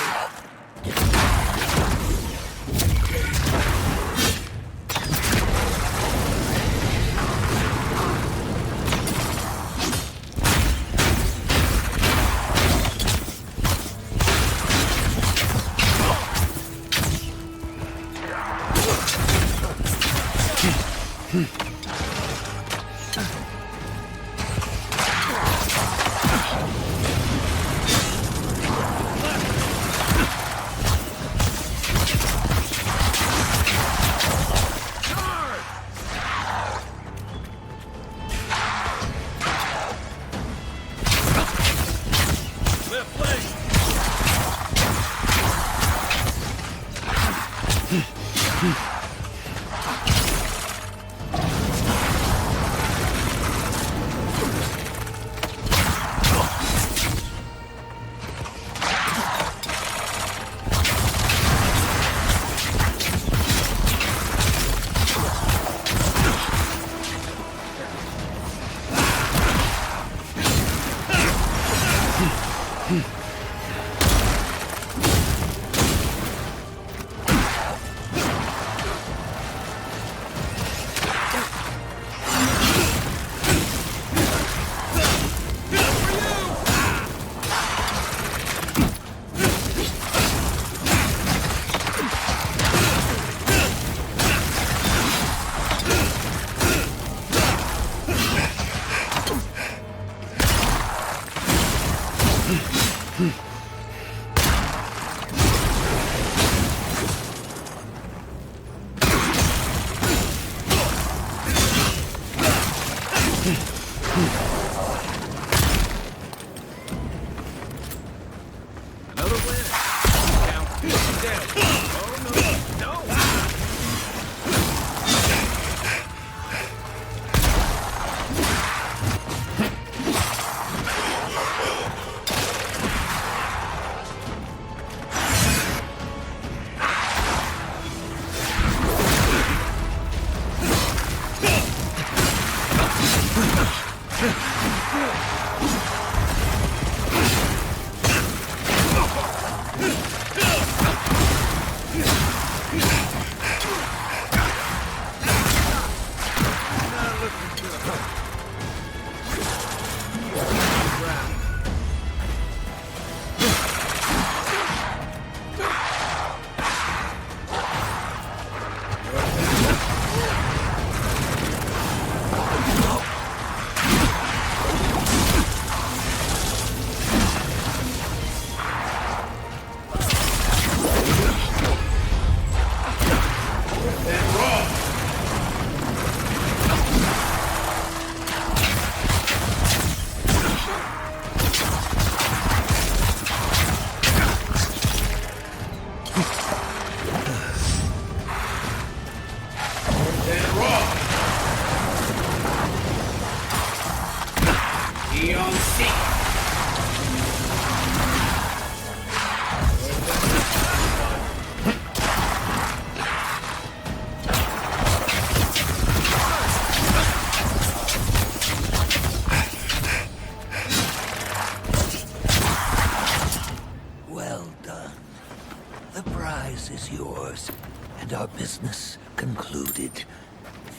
Our business concluded.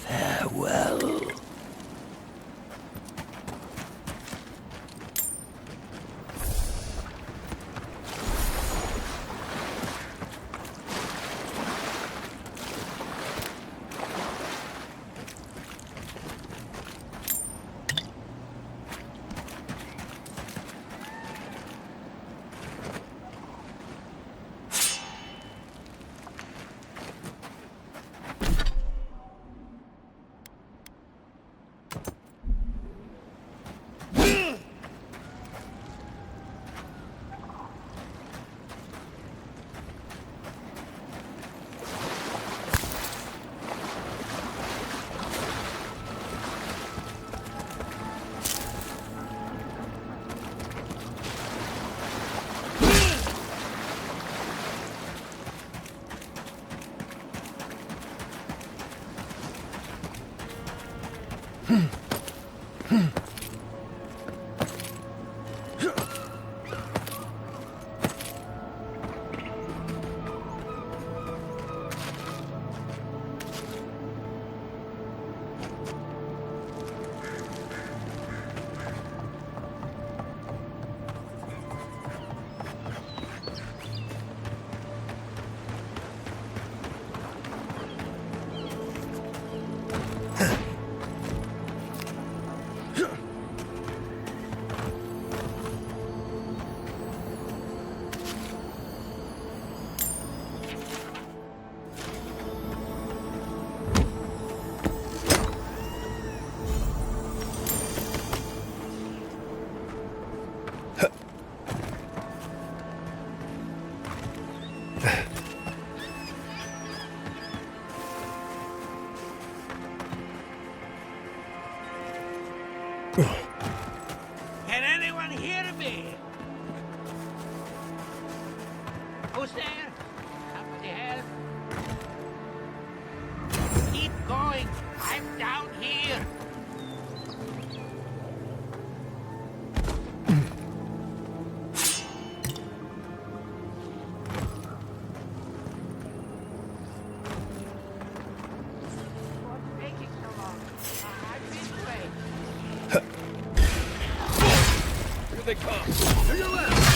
Farewell. Who's there? Somebody help. Keep going. I'm down here. What's taking so long? I've been waiting. Here they come. To your left.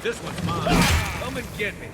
This one's mine. Come and get me.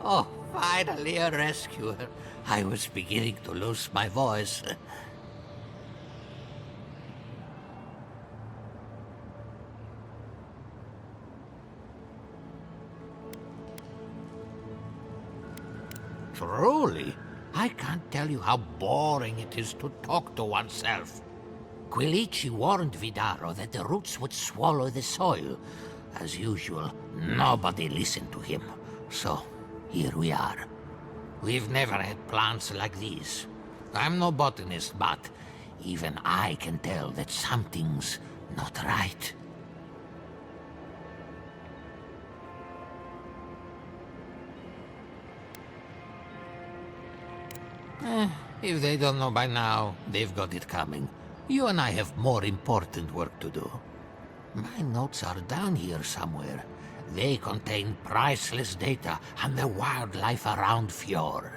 Oh, finally a rescuer. I was beginning to lose my voice. Truly, I can't tell you how boring it is to talk to oneself. Quilici warned Vidaro that the roots would swallow the soil. As usual, nobody listened to him. So, here we are. We've never had plants like these. I'm no botanist, but even I can tell that something's not right. If they don't know by now, they've got it coming. You and I have more important work to do. My notes are down here somewhere. They contain priceless data on the wildlife around Fjord.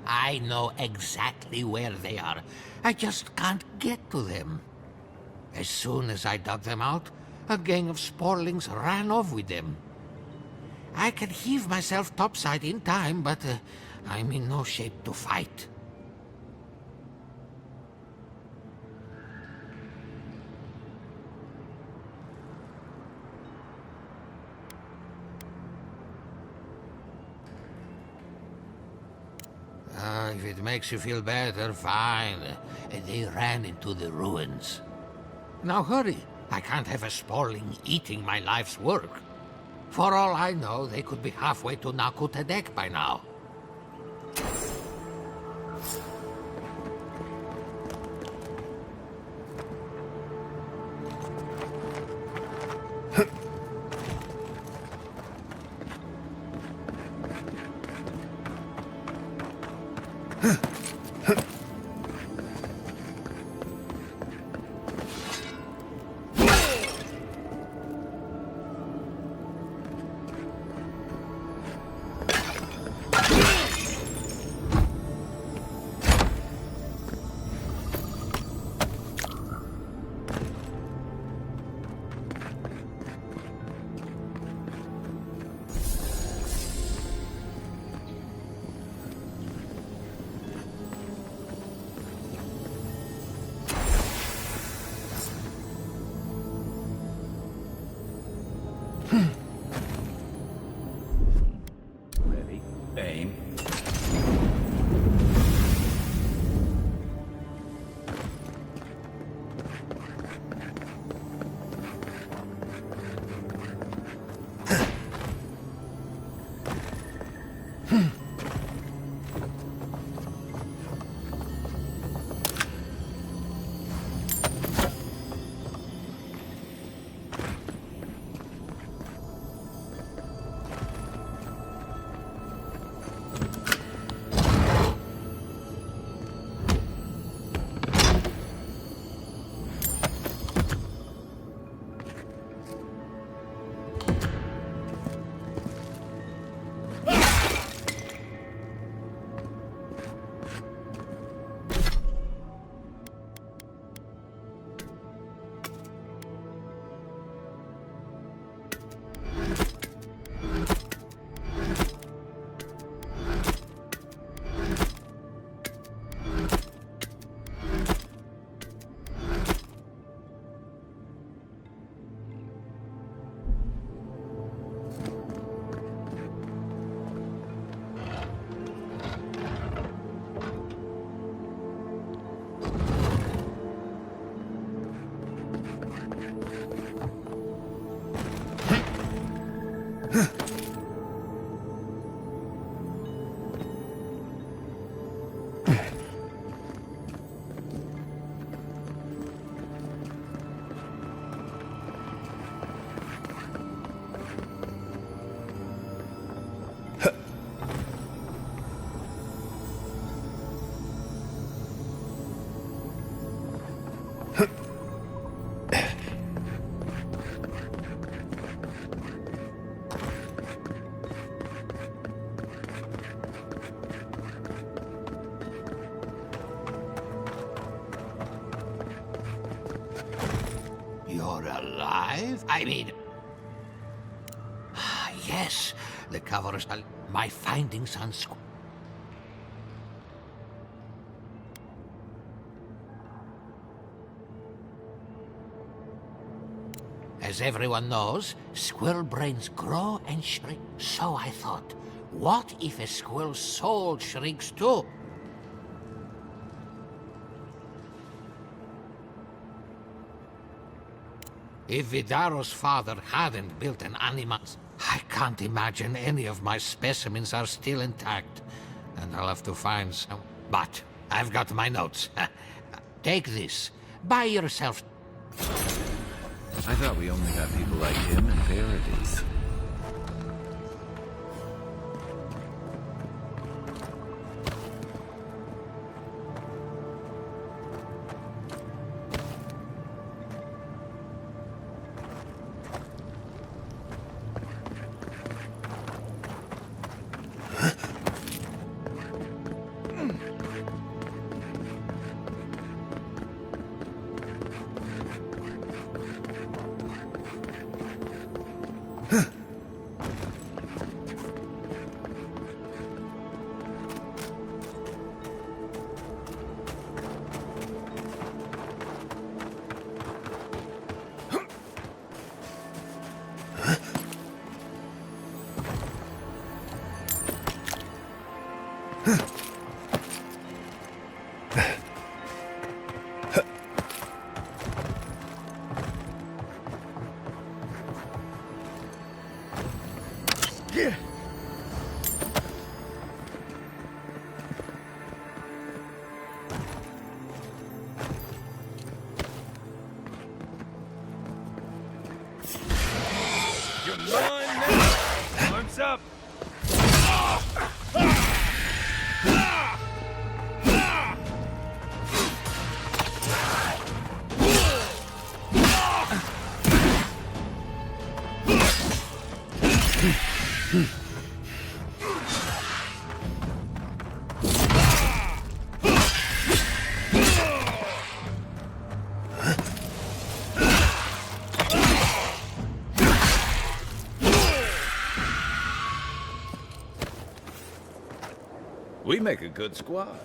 I know exactly where they are. I just can't get to them. As soon as I dug them out, a gang of sporlings ran off with them. I can heave myself topside in time, but I'm in no shape to fight. If it makes you feel better, fine. They ran into the ruins. Now hurry. I can't have a sporling eating my life's work. For all I know, they could be halfway to Nakutadek by now. Ready, aim. 5? I mean... yes, the cover is... my findings on... As everyone knows, squirrel brains grow and shrink. So I thought, what if a squirrel's soul shrinks too? If Vidaro's father hadn't built an animal, I can't imagine any of my specimens are still intact. And I'll have to find some. But I've got my notes. Take this. Buy yourself... I thought we only got people like him in parodies. Arms up! We make a good squad.